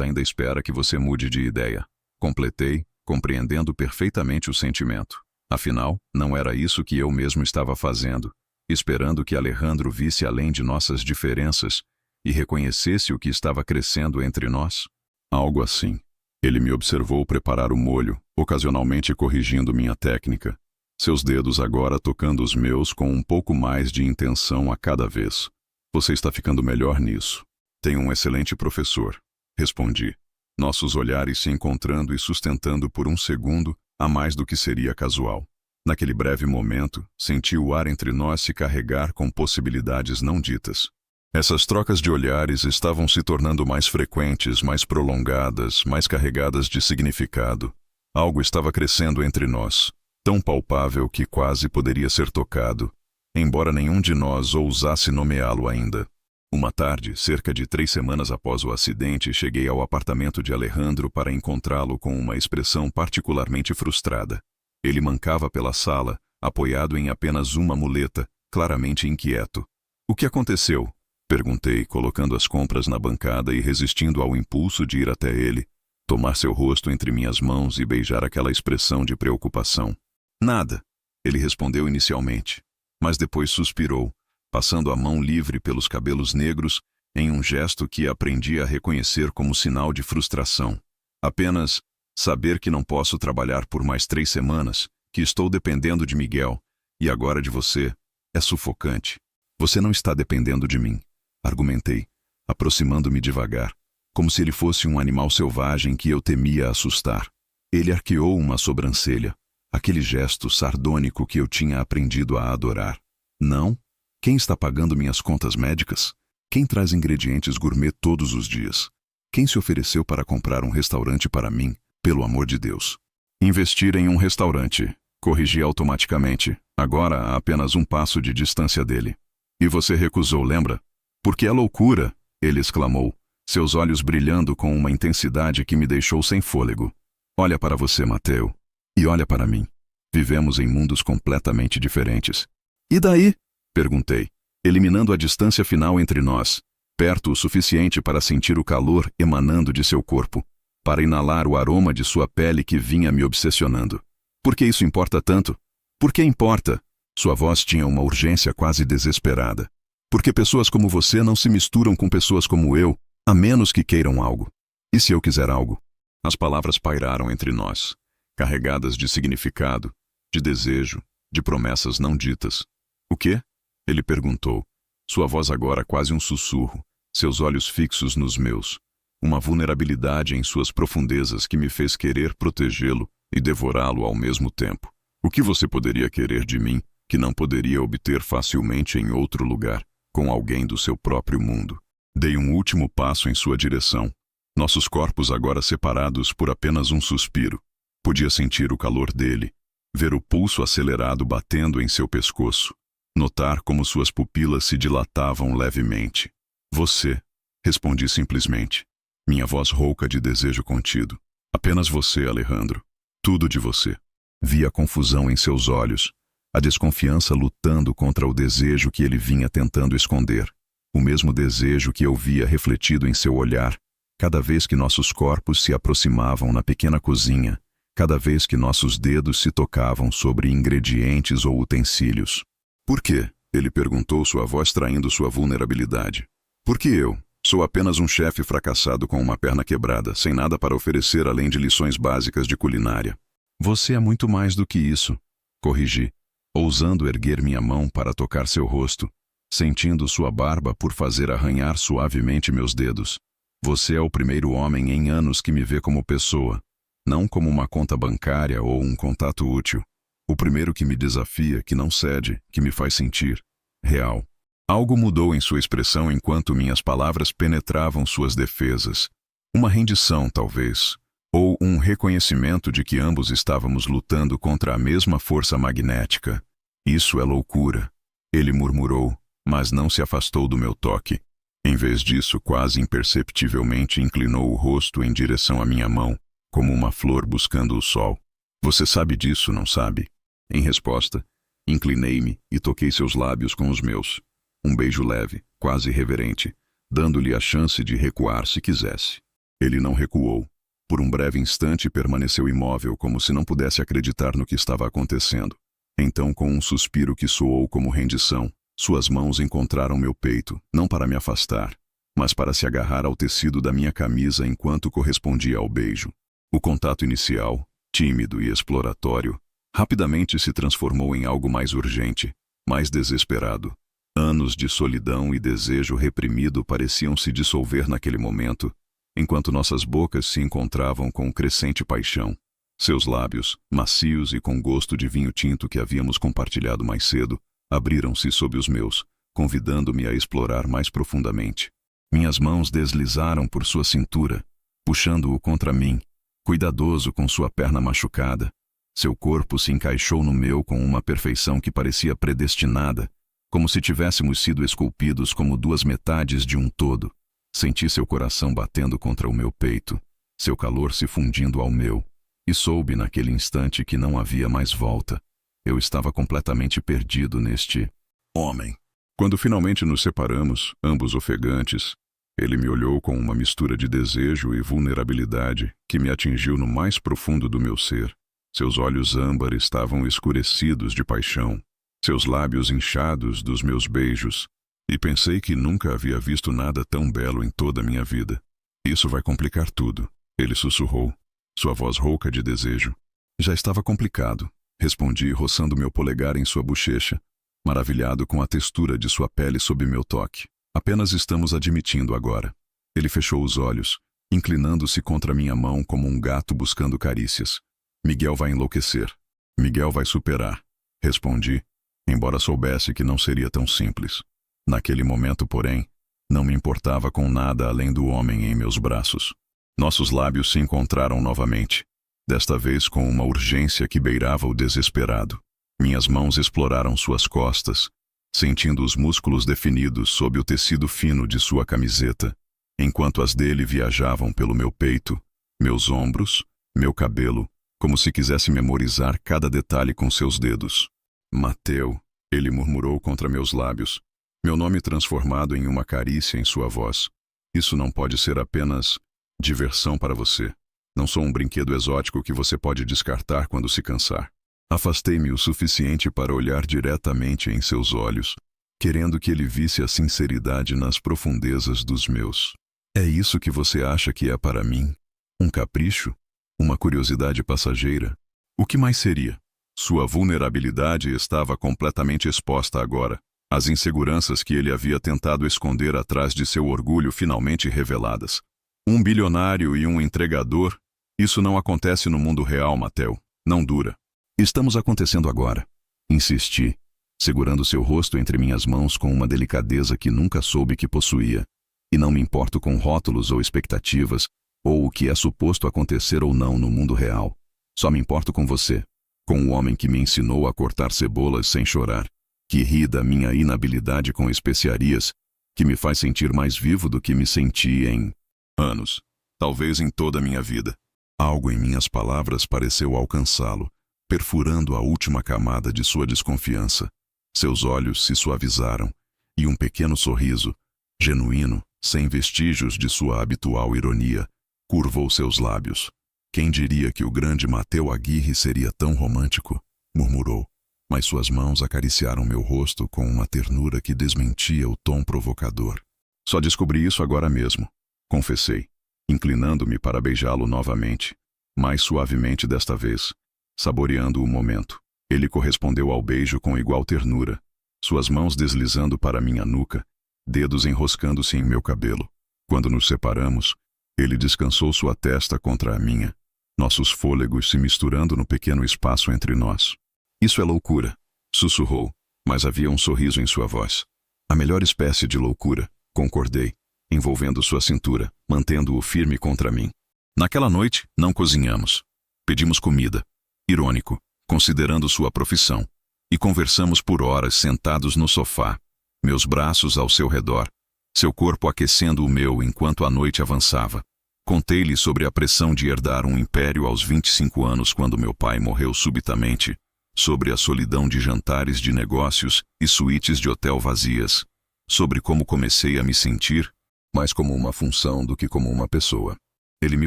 ainda espera que você mude de ideia. Completei, compreendendo perfeitamente o sentimento. Afinal, não era isso que eu mesmo estava fazendo, esperando que Alejandro visse além de nossas diferenças e reconhecesse o que estava crescendo entre nós? Algo assim. Ele me observou preparar o molho, ocasionalmente corrigindo minha técnica. Seus dedos agora tocando os meus com um pouco mais de intenção a cada vez. Você está ficando melhor nisso. Tenho um excelente professor, respondi. Nossos olhares se encontrando e sustentando por um segundo a mais do que seria casual. Naquele breve momento, senti o ar entre nós se carregar com possibilidades não ditas. Essas trocas de olhares estavam se tornando mais frequentes, mais prolongadas, mais carregadas de significado. Algo estava crescendo entre nós, tão palpável que quase poderia ser tocado, embora nenhum de nós ousasse nomeá-lo ainda. Uma tarde, cerca de 3 semanas após o acidente, cheguei ao apartamento de Alejandro para encontrá-lo com uma expressão particularmente frustrada. Ele mancava pela sala, apoiado em apenas uma muleta, claramente inquieto. O que aconteceu? Perguntei, colocando as compras na bancada e resistindo ao impulso de ir até ele, tomar seu rosto entre minhas mãos e beijar aquela expressão de preocupação. Nada, ele respondeu inicialmente, mas depois suspirou, passando a mão livre pelos cabelos negros em um gesto que aprendi a reconhecer como sinal de frustração. Apenas saber que não posso trabalhar por mais 3 semanas, que estou dependendo de Miguel, e agora de você, é sufocante. Você não está dependendo de mim, argumentei, aproximando-me devagar, como se ele fosse um animal selvagem que eu temia assustar. Ele arqueou uma sobrancelha, aquele gesto sardônico que eu tinha aprendido a adorar. Não? Quem está pagando minhas contas médicas? Quem traz ingredientes gourmet todos os dias? Quem se ofereceu para comprar um restaurante para mim, pelo amor de Deus? Investir em um restaurante, corrigi automaticamente, agora a apenas um passo de distância dele. E você recusou, lembra? Porque é loucura, ele exclamou, seus olhos brilhando com uma intensidade que me deixou sem fôlego. Olha para você, Mateo. E olha para mim. Vivemos em mundos completamente diferentes. E daí? Perguntei, eliminando a distância final entre nós, perto o suficiente para sentir o calor emanando de seu corpo, para inalar o aroma de sua pele que vinha me obsessionando. Por que isso importa tanto? Por que importa? Sua voz tinha uma urgência quase desesperada. Porque pessoas como você não se misturam com pessoas como eu, a menos que queiram algo. E se eu quiser algo? As palavras pairaram entre nós, carregadas de significado, de desejo, de promessas não ditas. O quê? Ele perguntou, sua voz agora quase um sussurro, seus olhos fixos nos meus, uma vulnerabilidade em suas profundezas que me fez querer protegê-lo e devorá-lo ao mesmo tempo. O que você poderia querer de mim que não poderia obter facilmente em outro lugar, com alguém do seu próprio mundo? Dei um último passo em sua direção, nossos corpos agora separados por apenas um suspiro. Podia sentir o calor dele, ver o pulso acelerado batendo em seu pescoço, notar como suas pupilas se dilatavam levemente. Você, respondi simplesmente, minha voz rouca de desejo contido. Apenas você, Alejandro. Tudo de você. Vi a confusão em seus olhos, a desconfiança lutando contra o desejo que ele vinha tentando esconder. O mesmo desejo que eu via refletido em seu olhar, cada vez que nossos corpos se aproximavam na pequena cozinha, cada vez que nossos dedos se tocavam sobre ingredientes ou utensílios. Por quê? Ele perguntou, sua voz traindo sua vulnerabilidade. Porque eu sou apenas um chefe fracassado com uma perna quebrada, sem nada para oferecer além de lições básicas de culinária. Você é muito mais do que isso, corrigi, ousando erguer minha mão para tocar seu rosto, sentindo sua barba por fazer arranhar suavemente meus dedos. Você é o primeiro homem em anos que me vê como pessoa, não como uma conta bancária ou um contato útil. O primeiro que me desafia, que não cede, que me faz sentir real. Algo mudou em sua expressão enquanto minhas palavras penetravam suas defesas. Uma rendição, talvez, ou um reconhecimento de que ambos estávamos lutando contra a mesma força magnética. Isso é loucura. Ele murmurou, mas não se afastou do meu toque. Em vez disso, quase imperceptivelmente inclinou o rosto em direção à minha mão, como uma flor buscando o sol. Você sabe disso, não sabe? Em resposta, inclinei-me e toquei seus lábios com os meus. Um beijo leve, quase reverente, dando-lhe a chance de recuar se quisesse. Ele não recuou. Por um breve instante permaneceu imóvel, como se não pudesse acreditar no que estava acontecendo. Então, com um suspiro que soou como rendição, suas mãos encontraram meu peito, não para me afastar, mas para se agarrar ao tecido da minha camisa enquanto correspondia ao beijo. O contato inicial, tímido e exploratório, rapidamente se transformou em algo mais urgente, mais desesperado. Anos de solidão e desejo reprimido pareciam se dissolver naquele momento, enquanto nossas bocas se encontravam com crescente paixão. Seus lábios, macios e com gosto de vinho tinto que havíamos compartilhado mais cedo, abriram-se sob os meus, convidando-me a explorar mais profundamente. Minhas mãos deslizaram por sua cintura, puxando-o contra mim, cuidadoso com sua perna machucada. Seu corpo se encaixou no meu com uma perfeição que parecia predestinada, como se tivéssemos sido esculpidos como duas metades de um todo. Senti seu coração batendo contra o meu peito, seu calor se fundindo ao meu, e soube naquele instante que não havia mais volta. Eu estava completamente perdido neste homem. Quando finalmente nos separamos, ambos ofegantes, ele me olhou com uma mistura de desejo e vulnerabilidade que me atingiu no mais profundo do meu ser. Seus olhos âmbar estavam escurecidos de paixão, seus lábios inchados dos meus beijos, e pensei que nunca havia visto nada tão belo em toda a minha vida. Isso vai complicar tudo, ele sussurrou, sua voz rouca de desejo. Já estava complicado, respondi, roçando meu polegar em sua bochecha, maravilhado com a textura de sua pele sob meu toque. Apenas estamos admitindo agora. Ele fechou os olhos, inclinando-se contra minha mão como um gato buscando carícias. Miguel vai enlouquecer. Miguel vai superar, respondi, embora soubesse que não seria tão simples. Naquele momento, porém, não me importava com nada além do homem em meus braços. Nossos lábios se encontraram novamente, desta vez com uma urgência que beirava o desesperado. Minhas mãos exploraram suas costas, sentindo os músculos definidos sob o tecido fino de sua camiseta, enquanto as dele viajavam pelo meu peito, meus ombros, meu cabelo, como se quisesse memorizar cada detalhe com seus dedos. Mateu, ele murmurou contra meus lábios, meu nome transformado em uma carícia em sua voz. Isso não pode ser apenas diversão para você. Não sou um brinquedo exótico que você pode descartar quando se cansar. Afastei-me o suficiente para olhar diretamente em seus olhos, querendo que ele visse a sinceridade nas profundezas dos meus. É isso que você acha que é para mim? Um capricho? Uma curiosidade passageira? O que mais seria? Sua vulnerabilidade estava completamente exposta agora. As inseguranças que ele havia tentado esconder atrás de seu orgulho finalmente reveladas. Um bilionário e um entregador? Isso não acontece no mundo real, Mateu. Não dura. Estamos acontecendo agora. Insisti, segurando seu rosto entre minhas mãos com uma delicadeza que nunca soube que possuía. E não me importo com rótulos ou expectativas, ou o que é suposto acontecer ou não no mundo real. Só me importo com você, com o homem que me ensinou a cortar cebolas sem chorar, que ri da minha inabilidade com especiarias, que me faz sentir mais vivo do que me senti em anos, talvez em toda a minha vida. Algo em minhas palavras pareceu alcançá-lo, perfurando a última camada de sua desconfiança. Seus olhos se suavizaram, e um pequeno sorriso, genuíno, sem vestígios de sua habitual ironia, curvou seus lábios. Quem diria que o grande Mateu Aguirre seria tão romântico? Murmurou, mas suas mãos acariciaram meu rosto com uma ternura que desmentia o tom provocador. Só descobri isso agora mesmo, confessei, inclinando-me para beijá-lo novamente, mais suavemente desta vez, saboreando o momento. Ele correspondeu ao beijo com igual ternura, suas mãos deslizando para minha nuca, dedos enroscando-se em meu cabelo. Quando nos separamos, ele descansou sua testa contra a minha, nossos fôlegos se misturando no pequeno espaço entre nós. Isso é loucura, sussurrou, mas havia um sorriso em sua voz. A melhor espécie de loucura, concordei, envolvendo sua cintura, mantendo-o firme contra mim. Naquela noite, não cozinhamos. Pedimos comida, irônico, considerando sua profissão, e conversamos por horas sentados no sofá, meus braços ao seu redor, seu corpo aquecendo o meu enquanto a noite avançava. Contei-lhe sobre a pressão de herdar um império aos 25 anos quando meu pai morreu subitamente, sobre a solidão de jantares de negócios e suítes de hotel vazias, sobre como comecei a me sentir mais como uma função do que como uma pessoa. Ele me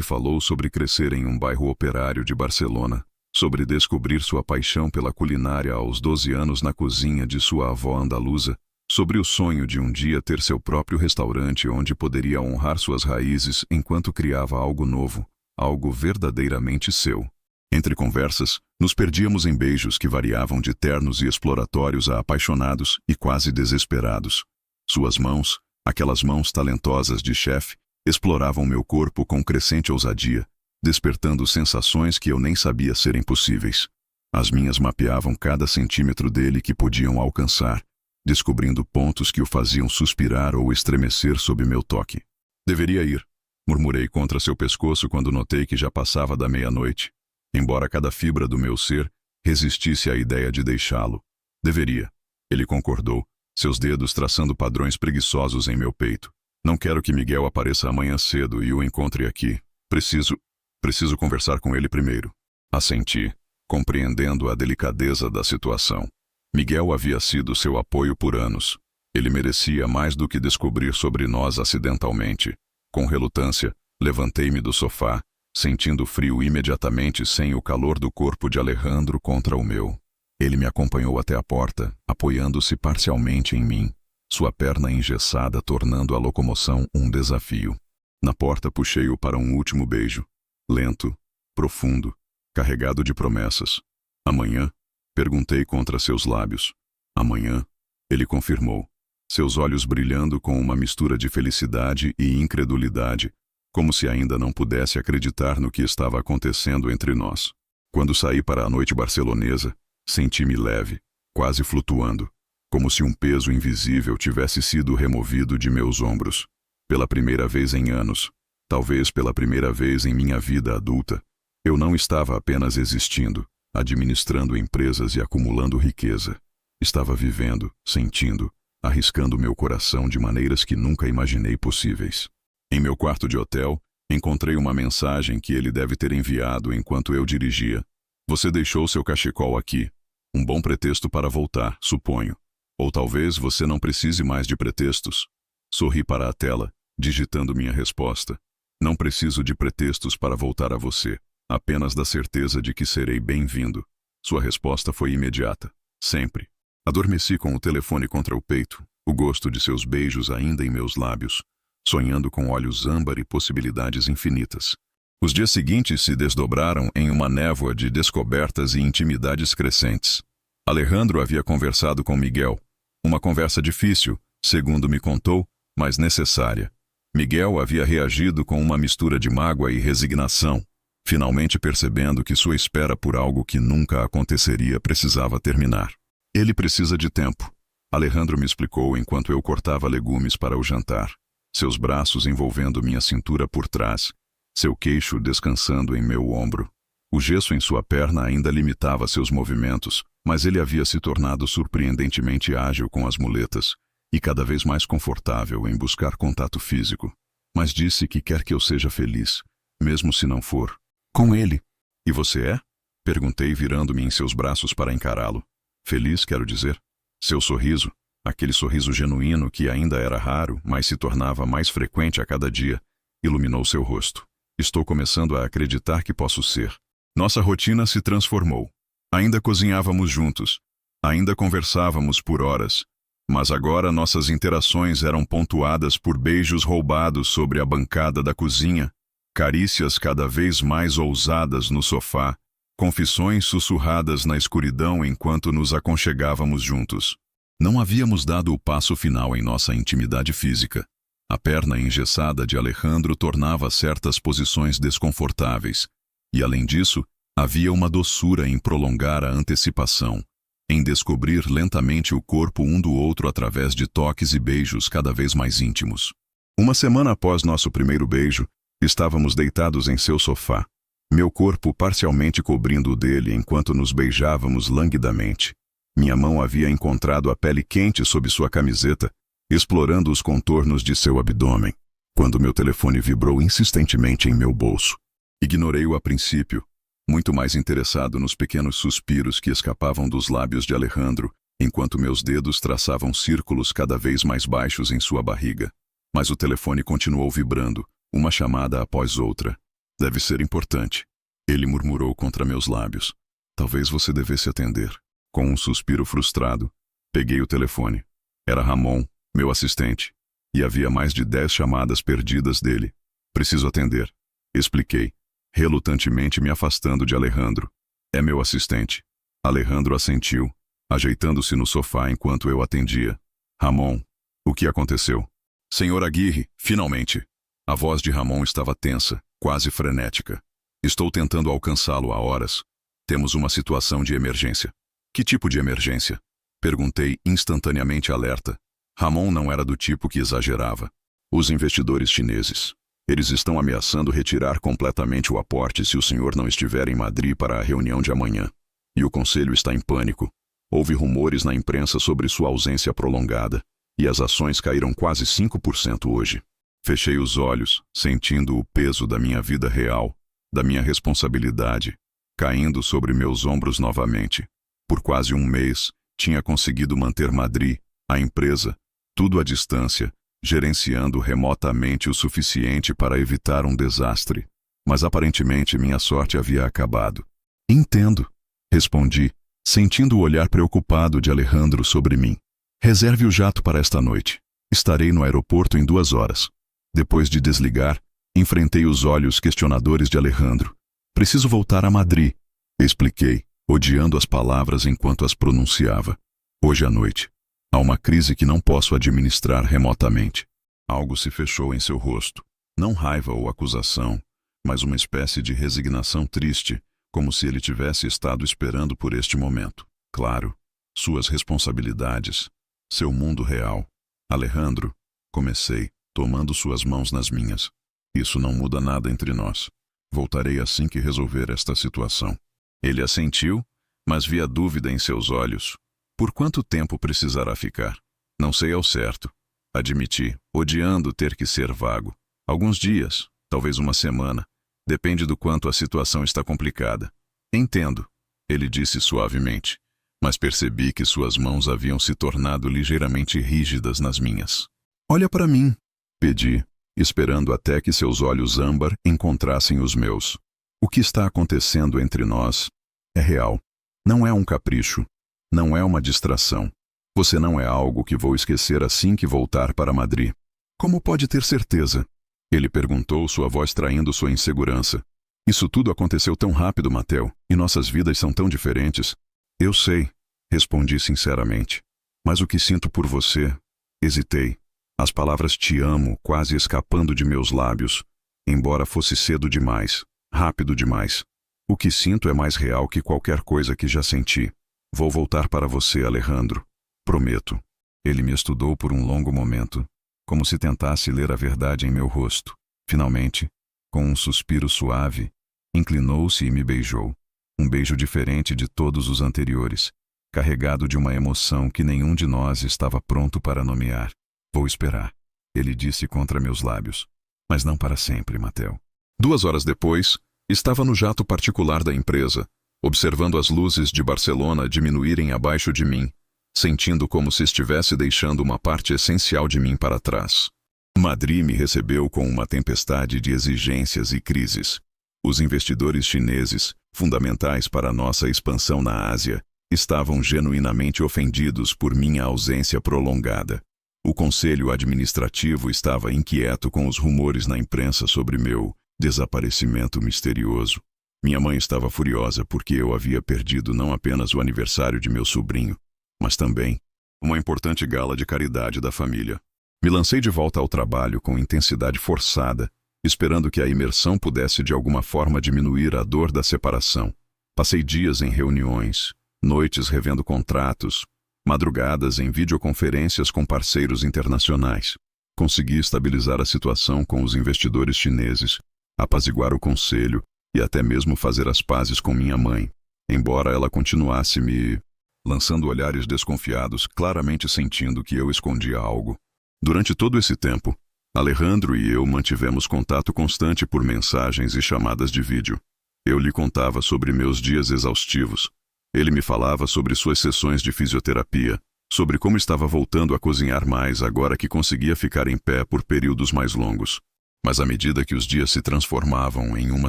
falou sobre crescer em um bairro operário de Barcelona, sobre descobrir sua paixão pela culinária aos 12 anos na cozinha de sua avó andaluza, sobre o sonho de um dia ter seu próprio restaurante onde poderia honrar suas raízes enquanto criava algo novo, algo verdadeiramente seu. Entre conversas, nos perdíamos em beijos que variavam de ternos e exploratórios a apaixonados e quase desesperados. Suas mãos, aquelas mãos talentosas de chefe, exploravam meu corpo com crescente ousadia, despertando sensações que eu nem sabia serem possíveis. As minhas mapeavam cada centímetro dele que podiam alcançar, descobrindo pontos que o faziam suspirar ou estremecer sob meu toque. Deveria ir, murmurei contra seu pescoço quando notei que já passava da meia-noite, embora cada fibra do meu ser resistisse à ideia de deixá-lo. Deveria. Ele concordou, seus dedos traçando padrões preguiçosos em meu peito. Não quero que Miguel apareça amanhã cedo e o encontre aqui. Preciso conversar com ele primeiro. Assenti, compreendendo a delicadeza da situação. Miguel havia sido seu apoio por anos. Ele merecia mais do que descobrir sobre nós acidentalmente. Com relutância, levantei-me do sofá, sentindo frio imediatamente sem o calor do corpo de Alejandro contra o meu. Ele me acompanhou até a porta, apoiando-se parcialmente em mim, sua perna engessada tornando a locomoção um desafio. Na porta puxei-o para um último beijo, lento, profundo, carregado de promessas. Amanhã? Perguntei contra seus lábios. Amanhã? Ele confirmou, seus olhos brilhando com uma mistura de felicidade e incredulidade, como se ainda não pudesse acreditar no que estava acontecendo entre nós. Quando saí para a noite barcelonesa, senti-me leve, quase flutuando, como se um peso invisível tivesse sido removido de meus ombros. Pela primeira vez em anos, talvez pela primeira vez em minha vida adulta, eu não estava apenas existindo, administrando empresas e acumulando riqueza. Estava vivendo, sentindo, arriscando meu coração de maneiras que nunca imaginei possíveis. Em meu quarto de hotel, encontrei uma mensagem que ele deve ter enviado enquanto eu dirigia. Você deixou seu cachecol aqui. Um bom pretexto para voltar, suponho. Ou talvez você não precise mais de pretextos. Sorri para a tela, digitando minha resposta. Não preciso de pretextos para voltar a você, apenas da certeza de que serei bem-vindo. Sua resposta foi imediata. Sempre. Adormeci com o telefone contra o peito, o gosto de seus beijos ainda em meus lábios, sonhando com olhos âmbar e possibilidades infinitas. Os dias seguintes se desdobraram em uma névoa de descobertas e intimidades crescentes. Alejandro havia conversado com Miguel. Uma conversa difícil, segundo me contou, mas necessária. Miguel havia reagido com uma mistura de mágoa e resignação, finalmente percebendo que sua espera por algo que nunca aconteceria precisava terminar. Ele precisa de tempo, Alejandro me explicou enquanto eu cortava legumes para o jantar, seus braços envolvendo minha cintura por trás, seu queixo descansando em meu ombro. O gesso em sua perna ainda limitava seus movimentos, mas ele havia se tornado surpreendentemente ágil com as muletas e cada vez mais confortável em buscar contato físico. Mas disse que quer que eu seja feliz, mesmo se não for. Com ele. E você é? Perguntei virando-me em seus braços para encará-lo. Feliz, quero dizer. Seu sorriso, aquele sorriso genuíno que ainda era raro, mas se tornava mais frequente a cada dia, iluminou seu rosto. Estou começando a acreditar que posso ser. Nossa rotina se transformou. Ainda cozinhávamos juntos. Ainda conversávamos por horas. Mas agora nossas interações eram pontuadas por beijos roubados sobre a bancada da cozinha, carícias cada vez mais ousadas no sofá, confissões sussurradas na escuridão enquanto nos aconchegávamos juntos. Não havíamos dado o passo final em nossa intimidade física. A perna engessada de Alejandro tornava certas posições desconfortáveis, e além disso, havia uma doçura em prolongar a antecipação, em descobrir lentamente o corpo um do outro através de toques e beijos cada vez mais íntimos. Uma semana após nosso primeiro beijo, estávamos deitados em seu sofá, meu corpo parcialmente cobrindo o dele enquanto nos beijávamos languidamente. Minha mão havia encontrado a pele quente sob sua camiseta, explorando os contornos de seu abdômen, quando meu telefone vibrou insistentemente em meu bolso. Ignorei-o a princípio, muito mais interessado nos pequenos suspiros que escapavam dos lábios de Alejandro, enquanto meus dedos traçavam círculos cada vez mais baixos em sua barriga. Mas o telefone continuou vibrando, uma chamada após outra. Deve ser importante. Ele murmurou contra meus lábios. Talvez você devesse atender. Com um suspiro frustrado, peguei o telefone. Era Ramon, meu assistente, e havia mais de 10 chamadas perdidas dele. Preciso atender, expliquei, relutantemente me afastando de Alejandro. É meu assistente. Alejandro assentiu, ajeitando-se no sofá enquanto eu atendia. Ramon, o que aconteceu? Senhor Aguirre, finalmente. A voz de Ramon estava tensa, quase frenética. Estou tentando alcançá-lo há horas. Temos uma situação de emergência. Que tipo de emergência? Perguntei instantaneamente alerta. Ramon não era do tipo que exagerava. Os investidores chineses. Eles estão ameaçando retirar completamente o aporte se o senhor não estiver em Madrid para a reunião de amanhã. E o conselho está em pânico. Houve rumores na imprensa sobre sua ausência prolongada, e as ações caíram quase 5% hoje. Fechei os olhos, sentindo o peso da minha vida real, da minha responsabilidade, caindo sobre meus ombros novamente. Por quase um mês, tinha conseguido manter Madrid, a empresa, tudo à distância, gerenciando remotamente o suficiente para evitar um desastre. Mas aparentemente minha sorte havia acabado. Entendo, respondi, sentindo o olhar preocupado de Alejandro sobre mim. Reserve o jato para esta noite. Estarei no aeroporto em 2 horas. Depois de desligar, enfrentei os olhos questionadores de Alejandro. Preciso voltar a Madrid, expliquei, odiando as palavras enquanto as pronunciava. Hoje à noite. Há uma crise que não posso administrar remotamente. Algo se fechou em seu rosto. Não raiva ou acusação, mas uma espécie de resignação triste, como se ele tivesse estado esperando por este momento. Claro, suas responsabilidades, seu mundo real. Alejandro, comecei, tomando suas mãos nas minhas. Isso não muda nada entre nós. Voltarei assim que resolver esta situação. Ele assentiu, mas vi a dúvida em seus olhos. Por quanto tempo precisará ficar? Não sei ao certo. Admiti, odiando ter que ser vago. Alguns dias, talvez uma semana. Depende do quanto a situação está complicada. Entendo, ele disse suavemente, mas percebi que suas mãos haviam se tornado ligeiramente rígidas nas minhas. Olha para mim, pedi, esperando até que seus olhos âmbar encontrassem os meus. O que está acontecendo entre nós é real. Não é um capricho. Não é uma distração. Você não é algo que vou esquecer assim que voltar para Madrid. Como pode ter certeza? Ele perguntou, sua voz traindo sua insegurança. Isso tudo aconteceu tão rápido, Mateo, e nossas vidas são tão diferentes. Eu sei, respondi sinceramente. Mas o que sinto por você? Hesitei. As palavras te amo quase escapando de meus lábios, embora fosse cedo demais, rápido demais. O que sinto é mais real que qualquer coisa que já senti. Vou voltar para você, Alejandro. Prometo. Ele me estudou por um longo momento, como se tentasse ler a verdade em meu rosto. Finalmente, com um suspiro suave, inclinou-se e me beijou. Um beijo diferente de todos os anteriores, carregado de uma emoção que nenhum de nós estava pronto para nomear. Vou esperar, ele disse contra meus lábios. Mas não para sempre, Mateo. 2 horas depois, estava no jato particular da empresa, observando as luzes de Barcelona diminuírem abaixo de mim, sentindo como se estivesse deixando uma parte essencial de mim para trás. Madrid me recebeu com uma tempestade de exigências e crises. Os investidores chineses, fundamentais para nossa expansão na Ásia, estavam genuinamente ofendidos por minha ausência prolongada. O conselho administrativo estava inquieto com os rumores na imprensa sobre meu desaparecimento misterioso. Minha mãe estava furiosa porque eu havia perdido não apenas o aniversário de meu sobrinho, mas também uma importante gala de caridade da família. Me lancei de volta ao trabalho com intensidade forçada, esperando que a imersão pudesse de alguma forma diminuir a dor da separação. Passei dias em reuniões, noites revendo contratos, madrugadas em videoconferências com parceiros internacionais. Consegui estabilizar a situação com os investidores chineses, apaziguar o conselho e até mesmo fazer as pazes com minha mãe, embora ela continuasse me lançando olhares desconfiados, claramente sentindo que eu escondia algo. Durante todo esse tempo, Alejandro e eu mantivemos contato constante por mensagens e chamadas de vídeo. Eu lhe contava sobre meus dias exaustivos. Ele me falava sobre suas sessões de fisioterapia, sobre como estava voltando a cozinhar mais agora que conseguia ficar em pé por períodos mais longos. Mas à medida que os dias se transformavam em uma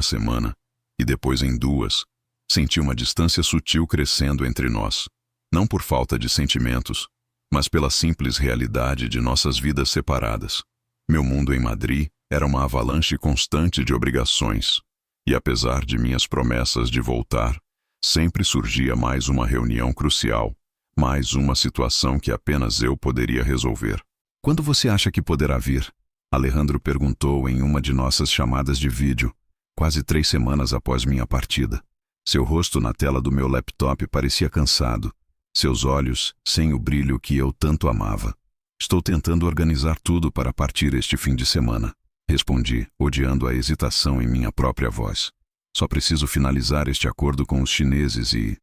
semana, e depois em 2, senti uma distância sutil crescendo entre nós. Não por falta de sentimentos, mas pela simples realidade de nossas vidas separadas. Meu mundo em Madrid era uma avalanche constante de obrigações, e apesar de minhas promessas de voltar, sempre surgia mais uma reunião crucial, mais uma situação que apenas eu poderia resolver. Quando você acha que poderá vir? Alejandro perguntou em uma de nossas chamadas de vídeo, quase 3 semanas após minha partida. Seu rosto na tela do meu laptop parecia cansado, seus olhos sem o brilho que eu tanto amava. Estou tentando organizar tudo para partir este fim de semana, respondi, odiando a hesitação em minha própria voz. Só preciso finalizar este acordo com os chineses e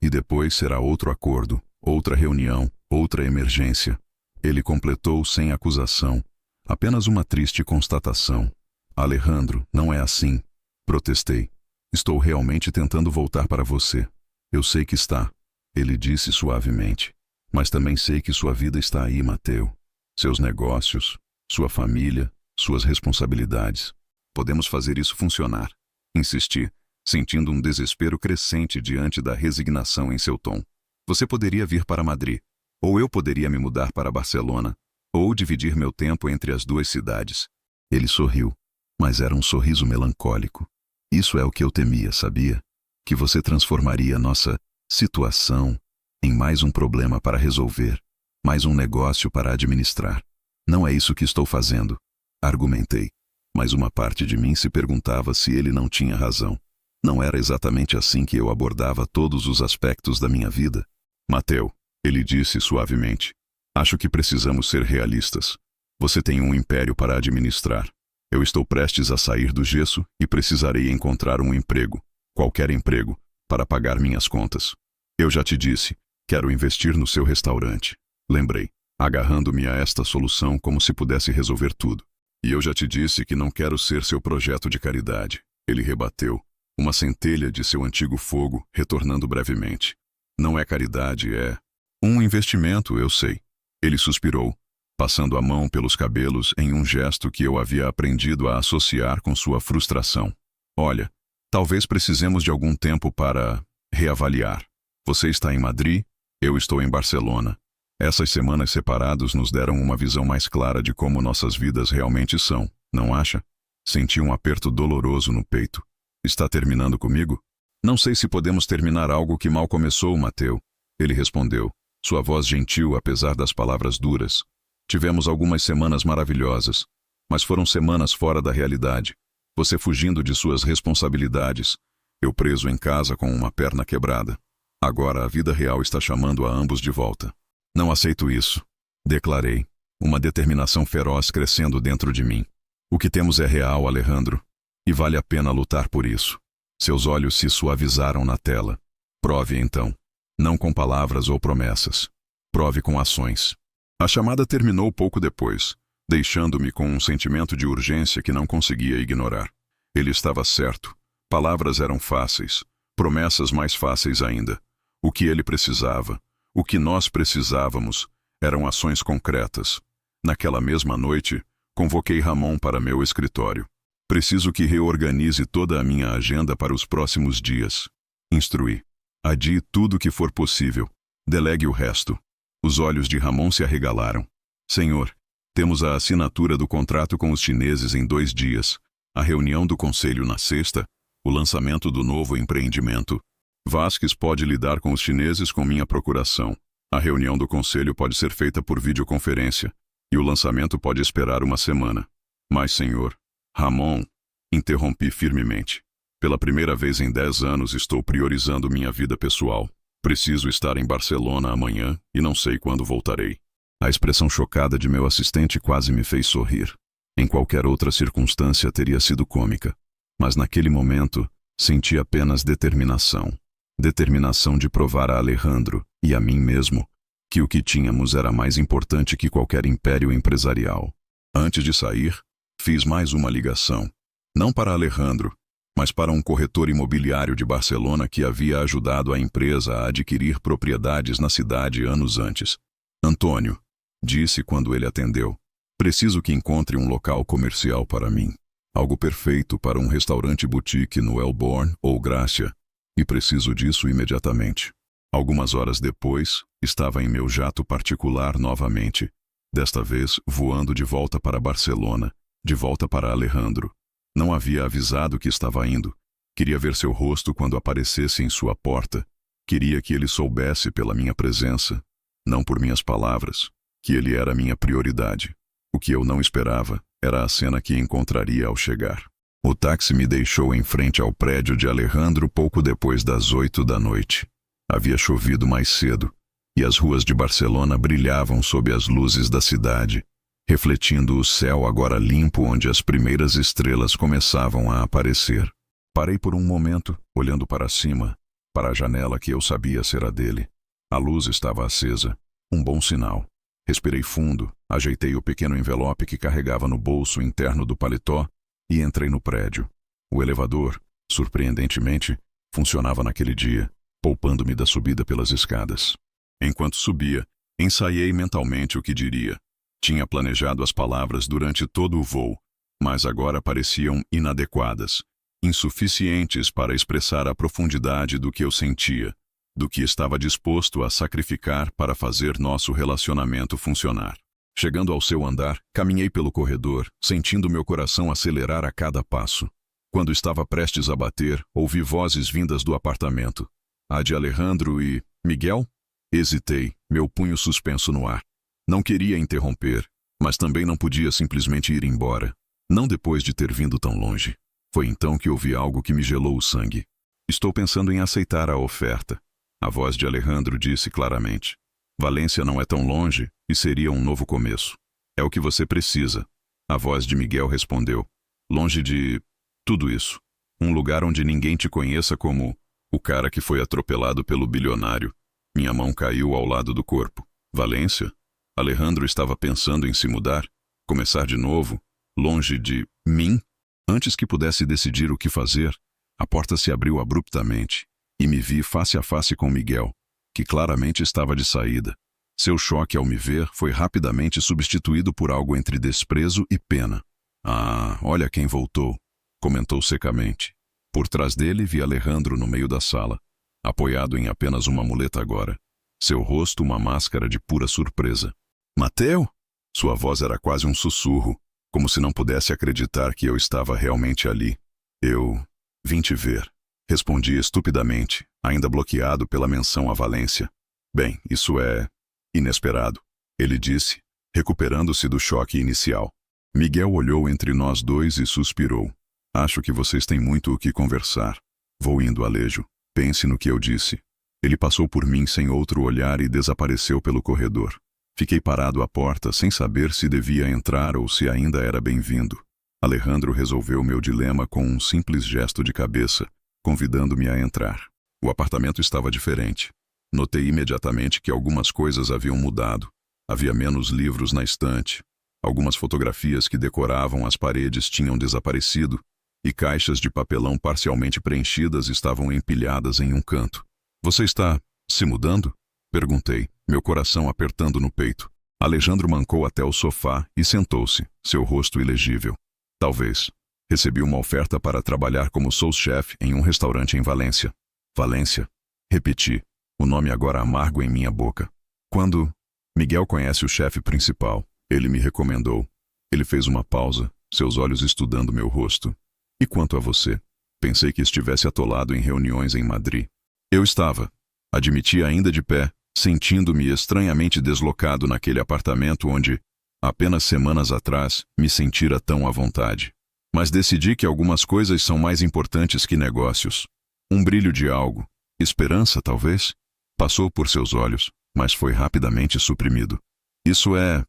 depois será outro acordo, outra reunião, outra emergência. Ele completou sem acusação, apenas uma triste constatação. Alejandro, não é assim. Protestei. Estou realmente tentando voltar para você. Eu sei que está. Ele disse suavemente. Mas também sei que sua vida está aí, Mateu. Seus negócios, sua família, suas responsabilidades. Podemos fazer isso funcionar. Insisti, sentindo um desespero crescente diante da resignação em seu tom. Você poderia vir para Madrid, ou eu poderia me mudar para Barcelona, ou dividir meu tempo entre as 2 cidades. Ele sorriu, mas era um sorriso melancólico. Isso é o que eu temia, sabia? Que você transformaria nossa situação em mais um problema para resolver, mais um negócio para administrar. Não é isso que estou fazendo, argumentei. Mas uma parte de mim se perguntava se ele não tinha razão. Não era exatamente assim que eu abordava todos os aspectos da minha vida. Mateu, ele disse suavemente, acho que precisamos ser realistas. Você tem um império para administrar. Eu estou prestes a sair do gesso e precisarei encontrar um emprego, qualquer emprego, para pagar minhas contas. Eu já te disse, quero investir no seu restaurante. Lembrei, agarrando-me a esta solução como se pudesse resolver tudo. E eu já te disse que não quero ser seu projeto de caridade. Ele rebateu, uma centelha de seu antigo fogo, retornando brevemente. Não é caridade, é um investimento, eu sei. Ele suspirou, passando a mão pelos cabelos em um gesto que eu havia aprendido a associar com sua frustração. Olha, talvez precisemos de algum tempo para reavaliar. Você está em Madrid, eu estou em Barcelona. Essas semanas separados nos deram uma visão mais clara de como nossas vidas realmente são, não acha? Senti um aperto doloroso no peito. Está terminando comigo? Não sei se podemos terminar algo que mal começou, Mateu. Ele respondeu, sua voz gentil apesar das palavras duras. Tivemos algumas semanas maravilhosas, mas foram semanas fora da realidade. Você fugindo de suas responsabilidades, eu preso em casa com uma perna quebrada. Agora a vida real está chamando a ambos de volta. Não aceito isso, declarei, uma determinação feroz crescendo dentro de mim. O que temos é real, Alejandro, e vale a pena lutar por isso. Seus olhos se suavizaram na tela. Prove então, não com palavras ou promessas. Prove com ações. A chamada terminou pouco depois, deixando-me com um sentimento de urgência que não conseguia ignorar. Ele estava certo. Palavras eram fáceis, promessas mais fáceis ainda. O que ele precisava, o que nós precisávamos, eram ações concretas. Naquela mesma noite, convoquei Ramon para meu escritório. Preciso que reorganize toda a minha agenda para os próximos dias. Instruí. Adie tudo o que for possível. Delegue o resto. Os olhos de Ramon se arregalaram. Senhor, temos a assinatura do contrato com os chineses em 2 dias, a reunião do conselho na sexta, o lançamento do novo empreendimento. Vasques pode lidar com os chineses com minha procuração. A reunião do conselho pode ser feita por videoconferência. E o lançamento pode esperar uma semana. Mas, senhor Ramon, interrompi firmemente. Pela primeira vez em 10 anos estou priorizando minha vida pessoal. Preciso estar em Barcelona amanhã e não sei quando voltarei. A expressão chocada de meu assistente quase me fez sorrir. Em qualquer outra circunstância teria sido cômica. Mas naquele momento, senti apenas determinação. Determinação de provar a Alejandro, e a mim mesmo, que o que tínhamos era mais importante que qualquer império empresarial. Antes de sair, fiz mais uma ligação. Não para Alejandro, mas para um corretor imobiliário de Barcelona que havia ajudado a empresa a adquirir propriedades na cidade anos antes. Antônio, disse quando ele atendeu, preciso que encontre um local comercial para mim. Algo perfeito para um restaurante boutique no Elborn ou Grácia, e preciso disso imediatamente. Algumas horas depois, estava em meu jato particular novamente, desta vez voando de volta para Barcelona, de volta para Alejandro. Não havia avisado que estava indo. Queria ver seu rosto quando aparecesse em sua porta. Queria que ele soubesse pela minha presença, não por minhas palavras, que ele era minha prioridade. O que eu não esperava era a cena que encontraria ao chegar. O táxi me deixou em frente ao prédio de Alejandro pouco depois das 8 da noite. Havia chovido mais cedo, e as ruas de Barcelona brilhavam sob as luzes da cidade, refletindo o céu agora limpo onde as primeiras estrelas começavam a aparecer. Parei por um momento, olhando para cima, para a janela que eu sabia ser a dele. A luz estava acesa, um bom sinal. Respirei fundo, ajeitei o pequeno envelope que carregava no bolso interno do paletó e entrei no prédio. O elevador, surpreendentemente, funcionava naquele dia, poupando-me da subida pelas escadas. Enquanto subia, ensaiei mentalmente o que diria. Tinha planejado as palavras durante todo o voo, mas agora pareciam inadequadas, insuficientes para expressar a profundidade do que eu sentia, do que estava disposto a sacrificar para fazer nosso relacionamento funcionar. Chegando ao seu andar, caminhei pelo corredor, sentindo meu coração acelerar a cada passo. Quando estava prestes a bater, ouvi vozes vindas do apartamento. A de Alejandro e Miguel? Hesitei, meu punho suspenso no ar. Não queria interromper, mas também não podia simplesmente ir embora. Não depois de ter vindo tão longe. Foi então que ouvi algo que me gelou o sangue. Estou pensando em aceitar a oferta. A voz de Alejandro disse claramente. Valência não é tão longe e seria um novo começo. É o que você precisa. A voz de Miguel respondeu. Longe de tudo isso. Um lugar onde ninguém te conheça como o cara que foi atropelado pelo bilionário. Minha mão caiu ao lado do corpo. Valência? Alejandro estava pensando em se mudar? Começar de novo? Longe de mim? Antes que pudesse decidir o que fazer, a porta se abriu abruptamente e me vi face a face com Miguel, que claramente estava de saída. Seu choque ao me ver foi rapidamente substituído por algo entre desprezo e pena. Ah, olha quem voltou, comentou secamente. Por trás dele vi Alejandro no meio da sala, apoiado em apenas uma muleta agora. Seu rosto uma máscara de pura surpresa. Mateu? Sua voz era quase um sussurro, como se não pudesse acreditar que eu estava realmente ali. Eu vim te ver. Respondi estupidamente, ainda bloqueado pela menção à Valência. Bem, isso é inesperado, ele disse, recuperando-se do choque inicial. Miguel olhou entre nós dois e suspirou. Acho que vocês têm muito o que conversar. Vou indo, Alejo. Pense no que eu disse. Ele passou por mim sem outro olhar e desapareceu pelo corredor. Fiquei parado à porta sem saber se devia entrar ou se ainda era bem-vindo. Alejandro resolveu meu dilema com um simples gesto de cabeça, convidando-me a entrar. O apartamento estava diferente. Notei imediatamente que algumas coisas haviam mudado. Havia menos livros na estante. Algumas fotografias que decoravam as paredes tinham desaparecido e caixas de papelão parcialmente preenchidas estavam empilhadas em um canto. Você está se mudando? Perguntei, meu coração apertando no peito. Alejandro mancou até o sofá e sentou-se, seu rosto ilegível. Talvez. Recebi uma oferta para trabalhar como sous-chefe em um restaurante em Valência. Valência? Repeti, o nome agora amargo em minha boca. Quando Miguel conhece o chefe principal, ele me recomendou. Ele fez uma pausa, seus olhos estudando meu rosto. E quanto a você? Pensei que estivesse atolado em reuniões em Madrid. Eu estava. Admiti ainda de pé, sentindo-me estranhamente deslocado naquele apartamento onde Apenas semanas atrás, me sentira tão à vontade. Mas decidi que algumas coisas são mais importantes que negócios. Um brilho de algo, esperança talvez, passou por seus olhos, mas foi rapidamente suprimido. Isso é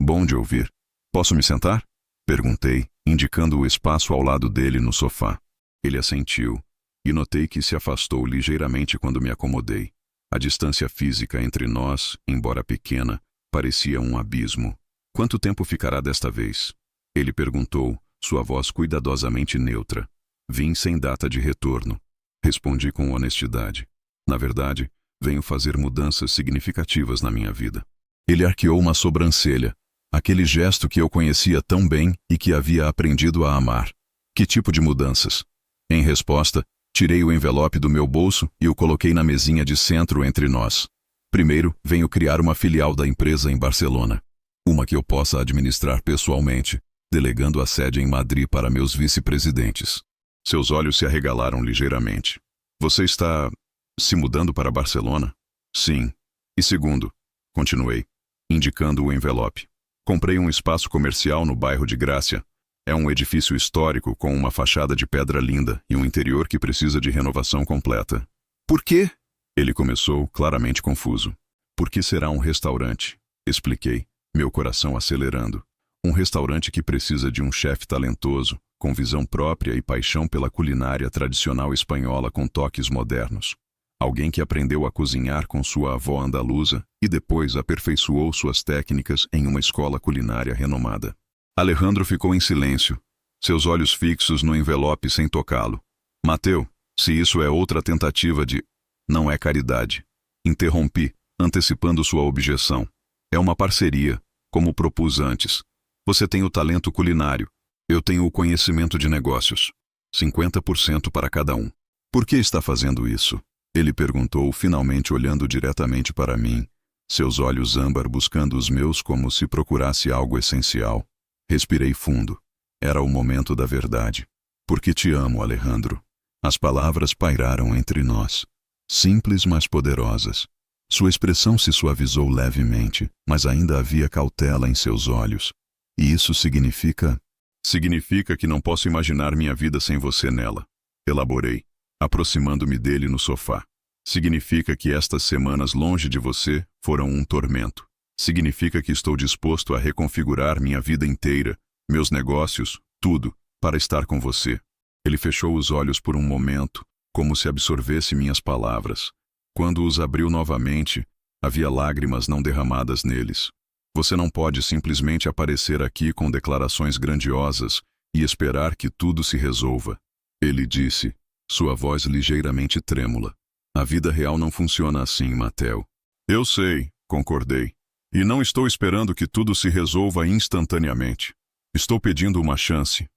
bom de ouvir. Posso me sentar? Perguntei, indicando o espaço ao lado dele no sofá. Ele assentiu, e notei que se afastou ligeiramente quando me acomodei. A distância física entre nós, embora pequena, parecia um abismo. Quanto tempo ficará desta vez? Ele perguntou, sua voz cuidadosamente neutra. Vim sem data de retorno. Respondi com honestidade. Na verdade, venho fazer mudanças significativas na minha vida. Ele arqueou uma sobrancelha, aquele gesto que eu conhecia tão bem e que havia aprendido a amar. Que tipo de mudanças? Em resposta, tirei o envelope do meu bolso e o coloquei na mesinha de centro entre nós. Primeiro, venho criar uma filial da empresa em Barcelona. Uma que eu possa administrar pessoalmente, delegando a sede em Madrid para meus vice-presidentes. Seus olhos se arregalaram ligeiramente. Você está se mudando para Barcelona? Sim. E segundo, continuei, indicando o envelope. Comprei um espaço comercial no bairro de Grácia. É um edifício histórico com uma fachada de pedra linda e um interior que precisa de renovação completa. Por quê? Ele começou, claramente confuso. Porque será um restaurante, expliquei, meu coração acelerando. Um restaurante que precisa de um chefe talentoso, com visão própria e paixão pela culinária tradicional espanhola com toques modernos. Alguém que aprendeu a cozinhar com sua avó andaluza e depois aperfeiçoou suas técnicas em uma escola culinária renomada. Alejandro ficou em silêncio, seus olhos fixos no envelope sem tocá-lo. Mateu, se isso é outra tentativa de... Não é caridade. Interrompi, antecipando sua objeção. É uma parceria, como propus antes. Você tem o talento culinário. Eu tenho o conhecimento de negócios. 50% para cada um. Por que está fazendo isso? Ele perguntou, finalmente olhando diretamente para mim, seus olhos âmbar buscando os meus como se procurasse algo essencial. Respirei fundo. Era o momento da verdade. Porque te amo, Alejandro. As palavras pairaram entre nós. Simples, mas poderosas. Sua expressão se suavizou levemente, mas ainda havia cautela em seus olhos. E isso significa... Significa que não posso imaginar minha vida sem você nela. Elaborei, aproximando-me dele no sofá. Significa que estas semanas longe de você foram um tormento. Significa que estou disposto a reconfigurar minha vida inteira, meus negócios, tudo, para estar com você. Ele fechou os olhos por um momento, como se absorvesse minhas palavras. Quando os abriu novamente, havia lágrimas não derramadas neles. Você não pode simplesmente aparecer aqui com declarações grandiosas e esperar que tudo se resolva. Ele disse, sua voz ligeiramente trêmula. A vida real não funciona assim, Mateu. Eu sei, concordei. E não estou esperando que tudo se resolva instantaneamente. Estou pedindo uma chance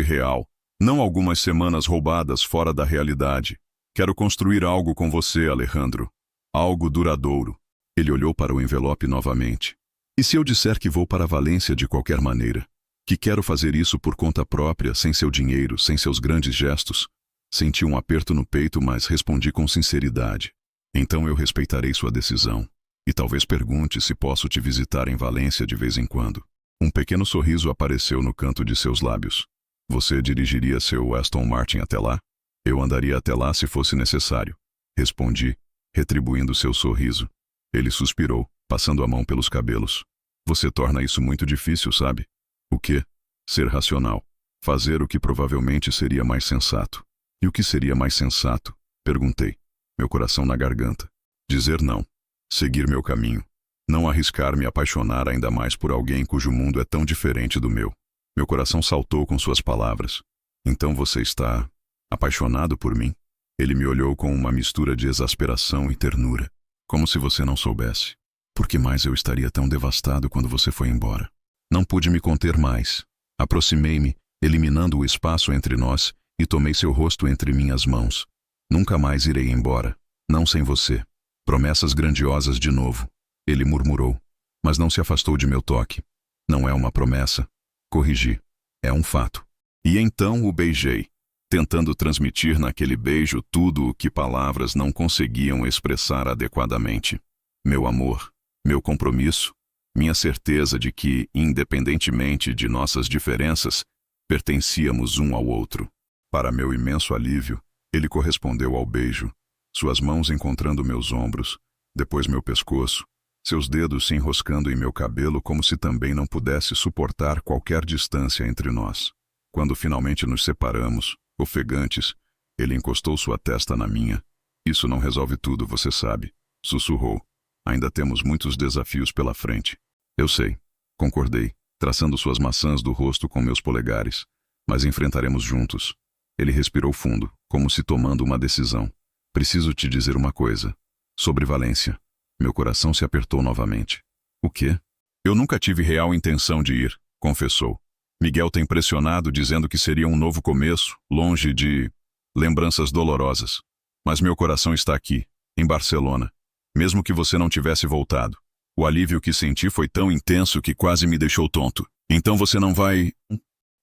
real, não algumas semanas roubadas fora da realidade. Quero construir algo com você, Alejandro. Algo duradouro. Ele olhou para o envelope novamente. E se eu disser que vou para Valência de qualquer maneira? Que quero fazer isso por conta própria, sem seu dinheiro, sem seus grandes gestos? Senti um aperto no peito, mas respondi com sinceridade. Então eu respeitarei sua decisão. E talvez pergunte se posso te visitar em Valência de vez em quando. Um pequeno sorriso apareceu no canto de seus lábios. Você dirigiria seu Aston Martin até lá? Eu andaria até lá se fosse necessário. Respondi, retribuindo seu sorriso. Ele suspirou, passando a mão pelos cabelos. Você torna isso muito difícil, sabe? O quê? Ser racional. Fazer o que provavelmente seria mais sensato. E o que seria mais sensato? Perguntei, meu coração na garganta. Dizer não. Seguir meu caminho. Não arriscar me apaixonar ainda mais por alguém cujo mundo é tão diferente do meu. Meu coração saltou com suas palavras. Então você está apaixonado por mim? Ele me olhou com uma mistura de exasperação e ternura. Como se você não soubesse. Por que mais eu estaria tão devastado quando você foi embora? Não pude me conter mais. Aproximei-me, eliminando o espaço entre nós, e tomei seu rosto entre minhas mãos. Nunca mais irei embora. Não sem você. Promessas grandiosas de novo. Ele murmurou, mas não se afastou de meu toque. Não é uma promessa. Corrigi. É um fato. E então o beijei, tentando transmitir naquele beijo tudo o que palavras não conseguiam expressar adequadamente. Meu amor, meu compromisso, Minha certeza de que, independentemente de nossas diferenças, pertencíamos um ao outro. Para meu imenso alívio, ele correspondeu ao beijo, suas mãos encontrando meus ombros, depois meu pescoço, seus dedos se enroscando em meu cabelo como se também não pudesse suportar qualquer distância entre nós. Quando finalmente nos separamos, ofegantes, ele encostou sua testa na minha. Isso não resolve tudo, você sabe, sussurrou. Ainda temos muitos desafios pela frente. Eu sei, concordei, traçando suas maçãs do rosto com meus polegares. Mas enfrentaremos juntos. Ele respirou fundo, como se tomando uma decisão. Preciso te dizer uma coisa. Sobre Valência. Meu coração se apertou novamente. O quê? Eu nunca tive real intenção de ir, confessou. Miguel tem pressionado dizendo que seria um novo começo, longe de lembranças dolorosas. Mas meu coração está aqui, em Barcelona. Mesmo que você não tivesse voltado. O alívio que senti foi tão intenso que quase me deixou tonto. Então você não vai...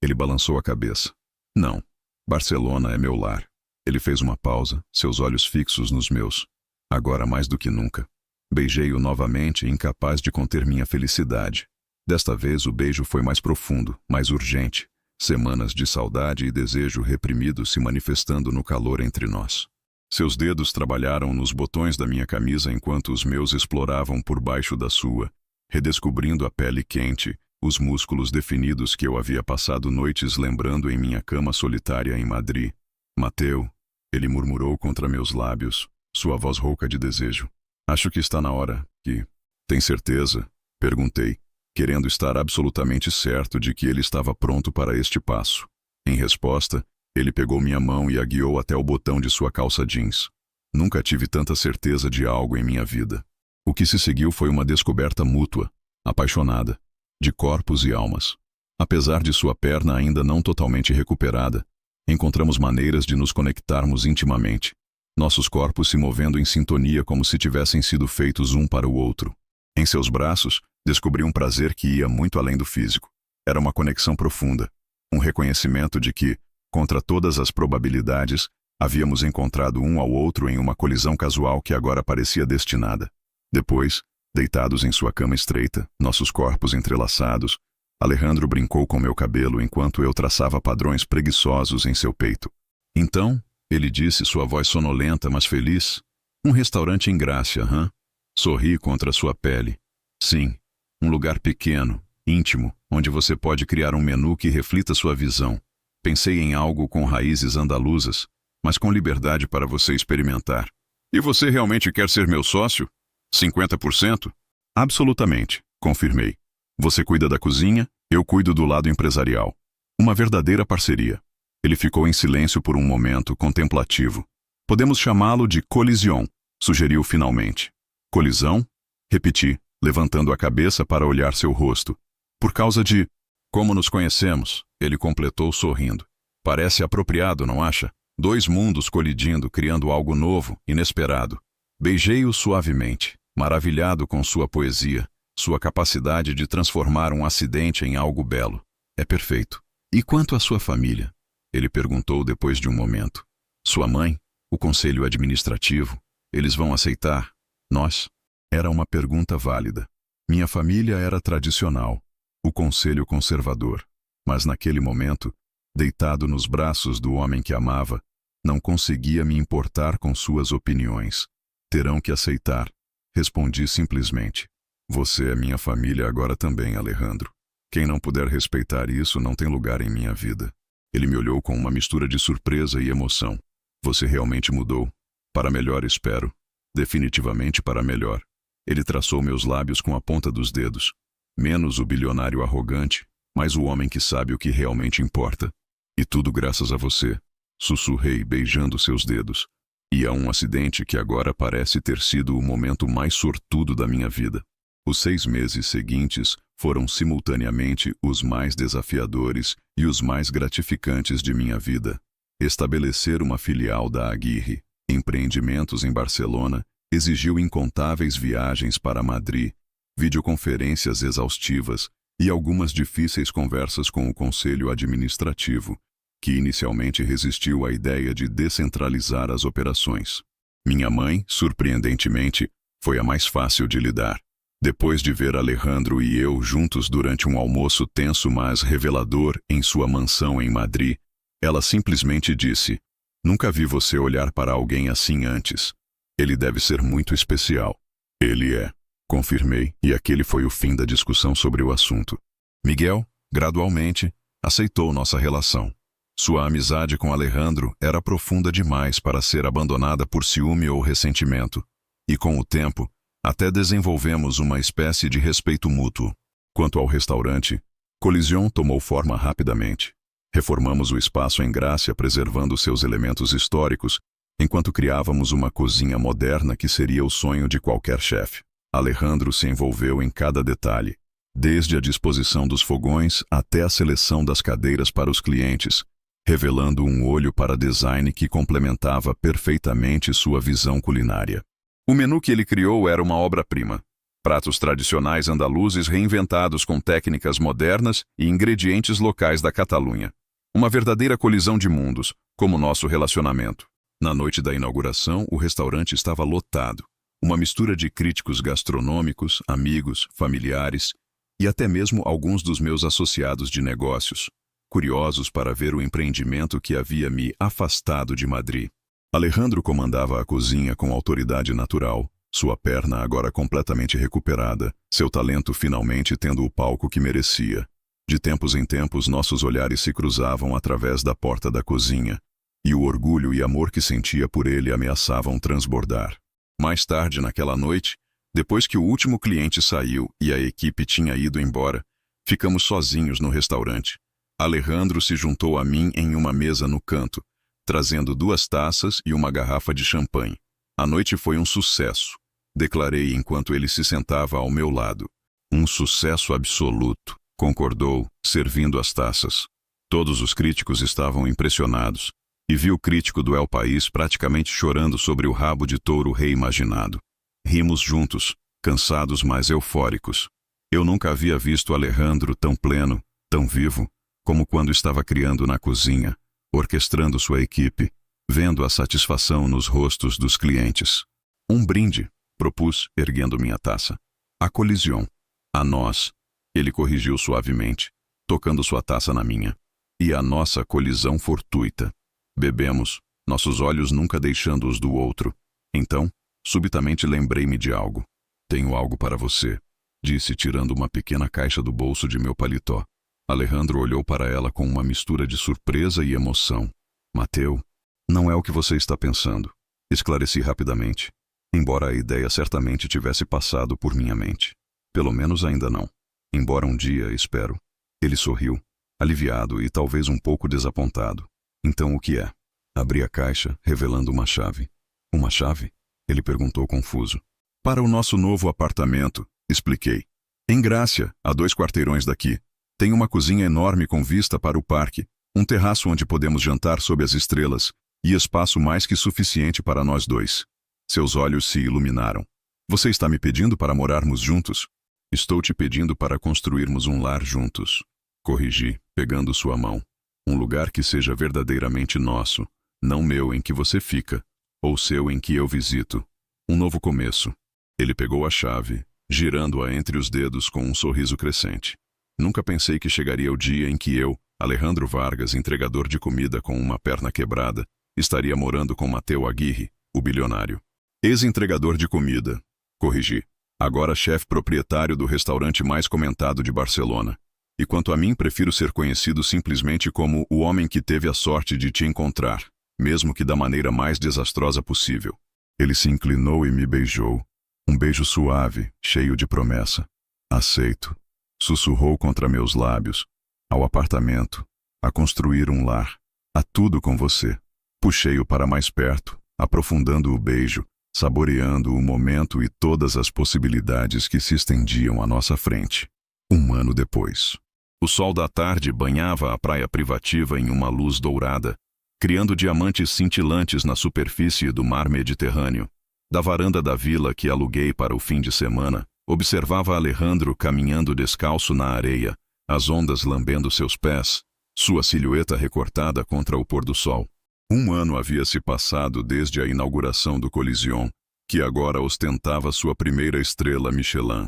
Ele balançou a cabeça. Não. Barcelona é meu lar. Ele fez uma pausa, seus olhos fixos nos meus. Agora mais do que nunca. Beijei-o novamente, incapaz de conter minha felicidade. Desta vez o beijo foi mais profundo, mais urgente. Semanas de saudade e desejo reprimidos se manifestando no calor entre nós. Seus dedos trabalharam nos botões da minha camisa enquanto os meus exploravam por baixo da sua, redescobrindo a pele quente, os músculos definidos que eu havia passado noites lembrando em minha cama solitária em Madrid. Mateu, ele murmurou contra meus lábios, sua voz rouca de desejo. Acho que está na hora que... Tem certeza? Perguntei, querendo estar absolutamente certo de que ele estava pronto para este passo. Em resposta, ele pegou minha mão e a guiou até o botão de sua calça jeans. Nunca tive tanta certeza de algo em minha vida. O que se seguiu foi uma descoberta mútua, apaixonada, de corpos e almas. Apesar de sua perna ainda não totalmente recuperada, encontramos maneiras de nos conectarmos intimamente, nossos corpos se movendo em sintonia como se tivessem sido feitos um para o outro. Em seus braços, descobri um prazer que ia muito além do físico. Era uma conexão profunda, um reconhecimento de que, contra todas as probabilidades, havíamos encontrado um ao outro em uma colisão casual que agora parecia destinada. Depois, deitados em sua cama estreita, nossos corpos entrelaçados, Alejandro brincou com meu cabelo enquanto eu traçava padrões preguiçosos em seu peito. Então, ele disse, sua voz sonolenta, mas feliz, um restaurante em Grácia, hã? Sorri contra sua pele. Sim, um lugar pequeno, íntimo, onde você pode criar um menu que reflita sua visão. Pensei em algo com raízes andaluzas, mas com liberdade para você experimentar. E você realmente quer ser meu sócio? 50%? Absolutamente, confirmei. Você cuida da cozinha, eu cuido do lado empresarial. Uma verdadeira parceria. Ele ficou em silêncio por um momento, contemplativo. Podemos chamá-lo de colision, sugeriu finalmente. Colisão? Repeti, levantando a cabeça para olhar seu rosto. Por causa de... Como nos conhecemos, ele completou sorrindo. Parece apropriado, não acha? Dois mundos colidindo, criando algo novo, inesperado. Beijei-o suavemente, maravilhado com sua poesia, sua capacidade de transformar um acidente em algo belo. É perfeito. E quanto à sua família? Ele perguntou depois de um momento. Sua mãe? O conselho administrativo? Eles vão aceitar? Nós? Era uma pergunta válida. Minha família era tradicional, o conselho conservador. Mas naquele momento, deitado nos braços do homem que amava, não conseguia me importar com suas opiniões. Terão que aceitar. Respondi simplesmente. Você é minha família agora também, Alejandro. Quem não puder respeitar isso não tem lugar em minha vida. Ele me olhou com uma mistura de surpresa e emoção. Você realmente mudou. Para melhor, espero. Definitivamente para melhor. Ele traçou meus lábios com a ponta dos dedos. Menos o bilionário arrogante, mas o homem que sabe o que realmente importa. E tudo graças a você. Sussurrei, beijando seus dedos. E a um acidente que agora parece ter sido o momento mais sortudo da minha vida. Os 6 meses seguintes foram simultaneamente os mais desafiadores e os mais gratificantes de minha vida. Estabelecer uma filial da Aguirre, empreendimentos em Barcelona, exigiu incontáveis viagens para Madrid, videoconferências exaustivas e algumas difíceis conversas com o conselho administrativo, que inicialmente resistiu à ideia de descentralizar as operações. Minha mãe, surpreendentemente, foi a mais fácil de lidar. Depois de ver Alejandro e eu juntos durante um almoço tenso mas revelador em sua mansão em Madrid, ela simplesmente disse: "Nunca vi você olhar para alguém assim antes. Ele deve ser muito especial." "Ele é", confirmei, e aquele foi o fim da discussão sobre o assunto. Miguel, gradualmente, aceitou nossa relação. Sua amizade com Alejandro era profunda demais para ser abandonada por ciúme ou ressentimento, e com o tempo, até desenvolvemos uma espécie de respeito mútuo. Quanto ao restaurante, Colision tomou forma rapidamente. Reformamos o espaço em Grácia preservando seus elementos históricos, enquanto criávamos uma cozinha moderna que seria o sonho de qualquer chefe. Alejandro se envolveu em cada detalhe, desde a disposição dos fogões até a seleção das cadeiras para os clientes, revelando um olho para design que complementava perfeitamente sua visão culinária. O menu que ele criou era uma obra-prima. Pratos tradicionais andaluzes reinventados com técnicas modernas e ingredientes locais da Catalunha. Uma verdadeira colisão de mundos, como nosso relacionamento. Na noite da inauguração, o restaurante estava lotado. Uma mistura de críticos gastronômicos, amigos, familiares e até mesmo alguns dos meus associados de negócios, curiosos para ver o empreendimento que havia me afastado de Madrid. Alejandro comandava a cozinha com autoridade natural, sua perna agora completamente recuperada, seu talento finalmente tendo o palco que merecia. De tempos em tempos, nossos olhares se cruzavam através da porta da cozinha, e o orgulho e amor que sentia por ele ameaçavam transbordar. Mais tarde naquela noite, depois que o último cliente saiu e a equipe tinha ido embora, ficamos sozinhos no restaurante. Alejandro se juntou a mim em uma mesa no canto, trazendo 2 taças e uma garrafa de champanhe. A noite foi um sucesso, declarei enquanto ele se sentava ao meu lado. Um sucesso absoluto, concordou, servindo as taças. Todos os críticos estavam impressionados, e vi o crítico do El País praticamente chorando sobre o rabo de touro reimaginado. Rimos juntos, cansados mas eufóricos. Eu nunca havia visto Alejandro tão pleno, tão vivo, como quando estava criando na cozinha, orquestrando sua equipe, vendo a satisfação nos rostos dos clientes. Um brinde, propus, erguendo minha taça. A Colision. A nós. Ele corrigiu suavemente, tocando sua taça na minha. E a nossa colisão fortuita. Bebemos, nossos olhos nunca deixando-os do outro. Então, subitamente lembrei-me de algo. Tenho algo para você, disse tirando uma pequena caixa do bolso de meu paletó. Alejandro olhou para ela com uma mistura de surpresa e emoção. Mateu, não é o que você está pensando. Esclareci rapidamente, embora a ideia certamente tivesse passado por minha mente. Pelo menos ainda não. Embora um dia, espero. Ele sorriu, aliviado e talvez um pouco desapontado. Então o que é? Abri a caixa, revelando uma chave. Uma chave? Ele perguntou confuso. Para o nosso novo apartamento, expliquei. Em Grácia, a 2 quarteirões daqui. Tem uma cozinha enorme com vista para o parque, um terraço onde podemos jantar sob as estrelas, e espaço mais que suficiente para nós 2. Seus olhos se iluminaram. Você está me pedindo para morarmos juntos? Estou te pedindo para construirmos um lar juntos. Corrigi, pegando sua mão. Um lugar que seja verdadeiramente nosso, não meu em que você fica, ou seu em que eu visito. Um novo começo. Ele pegou a chave, girando-a entre os dedos com um sorriso crescente. Nunca pensei que chegaria o dia em que eu, Alejandro Vargas, entregador de comida com uma perna quebrada, estaria morando com Mateu Aguirre, o bilionário. Ex-entregador de comida, corrigi. Agora chefe proprietário do restaurante mais comentado de Barcelona. E quanto a mim, prefiro ser conhecido simplesmente como o homem que teve a sorte de te encontrar, mesmo que da maneira mais desastrosa possível. Ele se inclinou e me beijou. Um beijo suave, cheio de promessa. Aceito. Sussurrou contra meus lábios. Ao apartamento. A construir um lar. A tudo com você. Puxei-o para mais perto, aprofundando o beijo, saboreando o momento e todas as possibilidades que se estendiam à nossa frente. 1 ano depois. O sol da tarde banhava a praia privativa em uma luz dourada, criando diamantes cintilantes na superfície do mar Mediterrâneo. Da varanda da vila que aluguei para o fim de semana, observava Alejandro caminhando descalço na areia, as ondas lambendo seus pés, sua silhueta recortada contra o pôr do sol. 1 ano havia se passado desde a inauguração do Colision, que agora ostentava sua primeira estrela Michelin.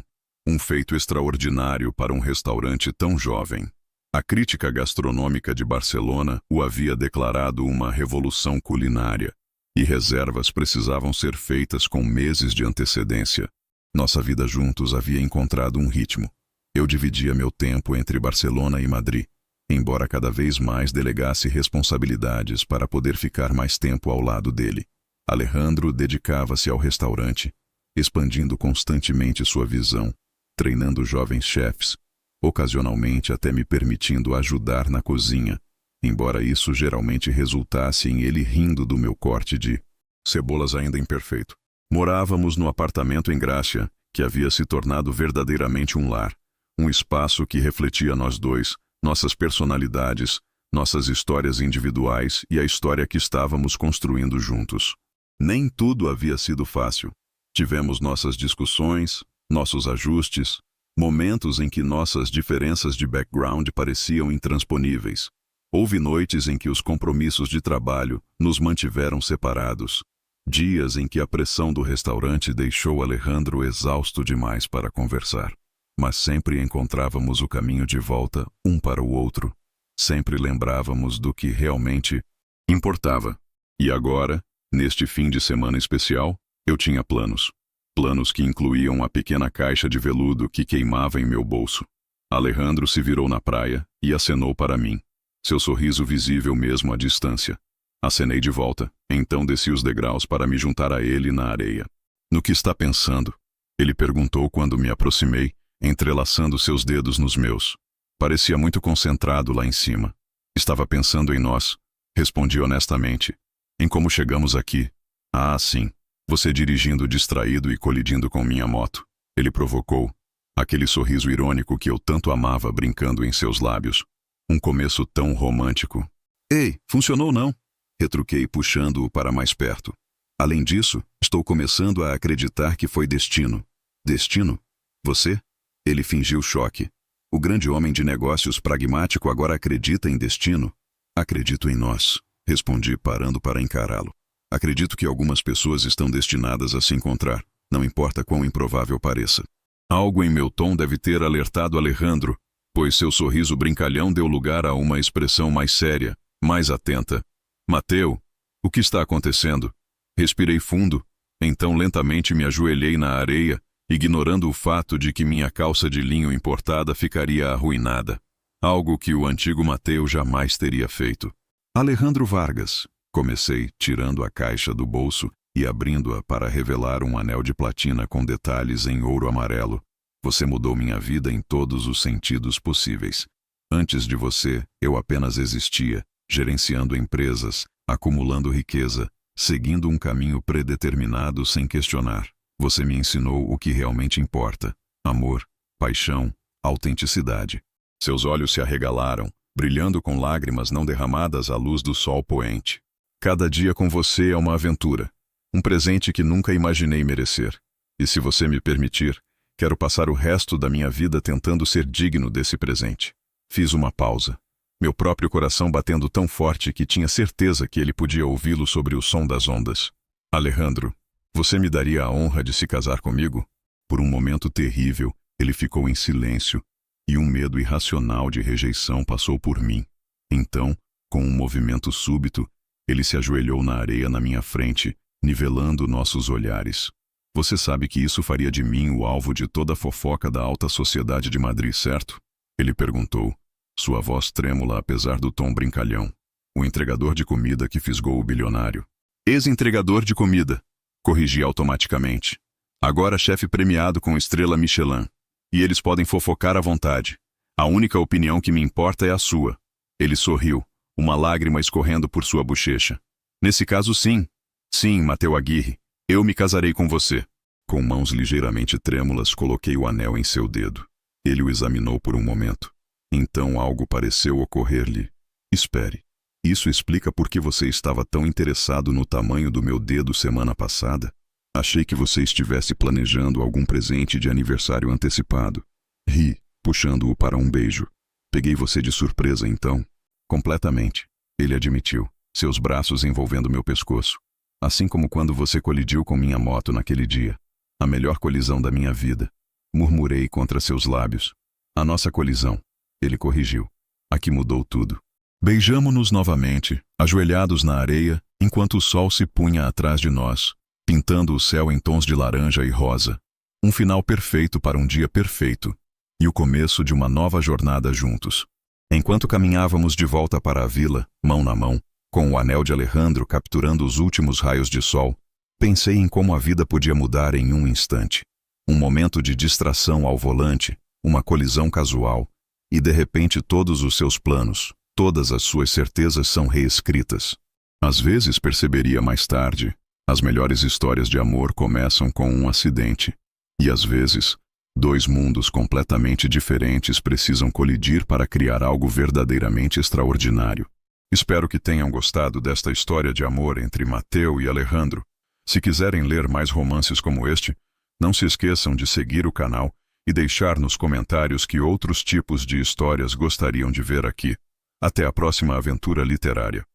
Um feito extraordinário para um restaurante tão jovem. A crítica gastronômica de Barcelona o havia declarado uma revolução culinária, e reservas precisavam ser feitas com meses de antecedência. Nossa vida juntos havia encontrado um ritmo. Eu dividia meu tempo entre Barcelona e Madrid, embora cada vez mais delegasse responsabilidades para poder ficar mais tempo ao lado dele. Alejandro dedicava-se ao restaurante, expandindo constantemente sua visão, treinando jovens chefes, ocasionalmente até me permitindo ajudar na cozinha, embora isso geralmente resultasse em ele rindo do meu corte de cebolas ainda imperfeito. Morávamos no apartamento em Grácia, que havia se tornado verdadeiramente um lar, um espaço que refletia nós dois, nossas personalidades, nossas histórias individuais e a história que estávamos construindo juntos. Nem tudo havia sido fácil. Tivemos nossas discussões, nossos ajustes, momentos em que nossas diferenças de background pareciam intransponíveis. Houve noites em que os compromissos de trabalho nos mantiveram separados. Dias em que a pressão do restaurante deixou Alejandro exausto demais para conversar. Mas sempre encontrávamos o caminho de volta um para o outro. Sempre lembrávamos do que realmente importava. E agora, neste fim de semana especial, eu tinha planos. Planos que incluíam a pequena caixa de veludo que queimava em meu bolso. Alejandro se virou na praia e acenou para mim, seu sorriso visível mesmo à distância. Acenei de volta, então desci os degraus para me juntar a ele na areia. No que está pensando? Ele perguntou quando me aproximei, entrelaçando seus dedos nos meus. Parecia muito concentrado lá em cima. Estava pensando em nós, respondi honestamente. Em como chegamos aqui. Ah, sim. Você dirigindo distraído e colidindo com minha moto. Ele provocou. Aquele sorriso irônico que eu tanto amava brincando em seus lábios. Um começo tão romântico. Ei, funcionou não? Retruquei puxando-o para mais perto. Além disso, estou começando a acreditar que foi destino. Destino? Você? Ele fingiu choque. O grande homem de negócios pragmático agora acredita em destino? Acredito em nós, respondi parando para encará-lo. Acredito que algumas pessoas estão destinadas a se encontrar, não importa quão improvável pareça. Algo em meu tom deve ter alertado Alejandro, pois seu sorriso brincalhão deu lugar a uma expressão mais séria, mais atenta. Mateu, o que está acontecendo? Respirei fundo, então lentamente me ajoelhei na areia, ignorando o fato de que minha calça de linho importada ficaria arruinada. Algo que o antigo Mateu jamais teria feito. Alejandro Vargas. Comecei, tirando a caixa do bolso e abrindo-a para revelar um anel de platina com detalhes em ouro amarelo. Você mudou minha vida em todos os sentidos possíveis. Antes de você, eu apenas existia, gerenciando empresas, acumulando riqueza, seguindo um caminho predeterminado sem questionar. Você me ensinou o que realmente importa: amor, paixão, autenticidade. Seus olhos se arregalaram, brilhando com lágrimas não derramadas à luz do sol poente. Cada dia com você é uma aventura, um presente que nunca imaginei merecer. E se você me permitir, quero passar o resto da minha vida tentando ser digno desse presente. Fiz uma pausa, meu próprio coração batendo tão forte que tinha certeza que ele podia ouvi-lo sobre o som das ondas. Alejandro, você me daria a honra de se casar comigo? Por um momento terrível, ele ficou em silêncio, e um medo irracional de rejeição passou por mim. Então, com um movimento súbito, ele se ajoelhou na areia na minha frente, nivelando nossos olhares. Você sabe que isso faria de mim o alvo de toda a fofoca da alta sociedade de Madrid, certo? Ele perguntou, sua voz trêmula apesar do tom brincalhão. O entregador de comida que fisgou o bilionário. Ex-entregador de comida, corrigi automaticamente. Agora chefe premiado com estrela Michelin. E eles podem fofocar à vontade. A única opinião que me importa é a sua. Ele sorriu, uma lágrima escorrendo por sua bochecha. Nesse caso, sim. Sim, Mateu Aguirre. Eu me casarei com você. Com mãos ligeiramente trêmulas, coloquei o anel em seu dedo. Ele o examinou por um momento. Então algo pareceu ocorrer-lhe. Espere. Isso explica por que você estava tão interessado no tamanho do meu dedo semana passada? Achei que você estivesse planejando algum presente de aniversário antecipado. Ri, puxando-o para um beijo. Peguei você de surpresa, então? Completamente. Ele admitiu, seus braços envolvendo meu pescoço. Assim como quando você colidiu com minha moto naquele dia. A melhor colisão da minha vida. murmurei contra seus lábios. A nossa colisão. Ele corrigiu. Aqui mudou tudo. Beijamo-nos novamente, ajoelhados na areia, enquanto o sol se punha atrás de nós, pintando o céu em tons de laranja e rosa. Um final perfeito para um dia perfeito, e o começo de uma nova jornada juntos. Enquanto caminhávamos de volta para a vila, mão na mão, com o anel de Alejandro capturando os últimos raios de sol, pensei em como a vida podia mudar em um instante. Um momento de distração ao volante, uma colisão casual, e de repente todos os seus planos, todas as suas certezas são reescritas. Às vezes perceberia mais tarde, as melhores histórias de amor começam com um acidente. E às vezes, dois mundos completamente diferentes precisam colidir para criar algo verdadeiramente extraordinário. Espero que tenham gostado desta história de amor entre Mateu e Alejandro. Se quiserem ler mais romances como este, não se esqueçam de seguir o canal e deixar nos comentários que outros tipos de histórias gostariam de ver aqui. Até a próxima aventura literária.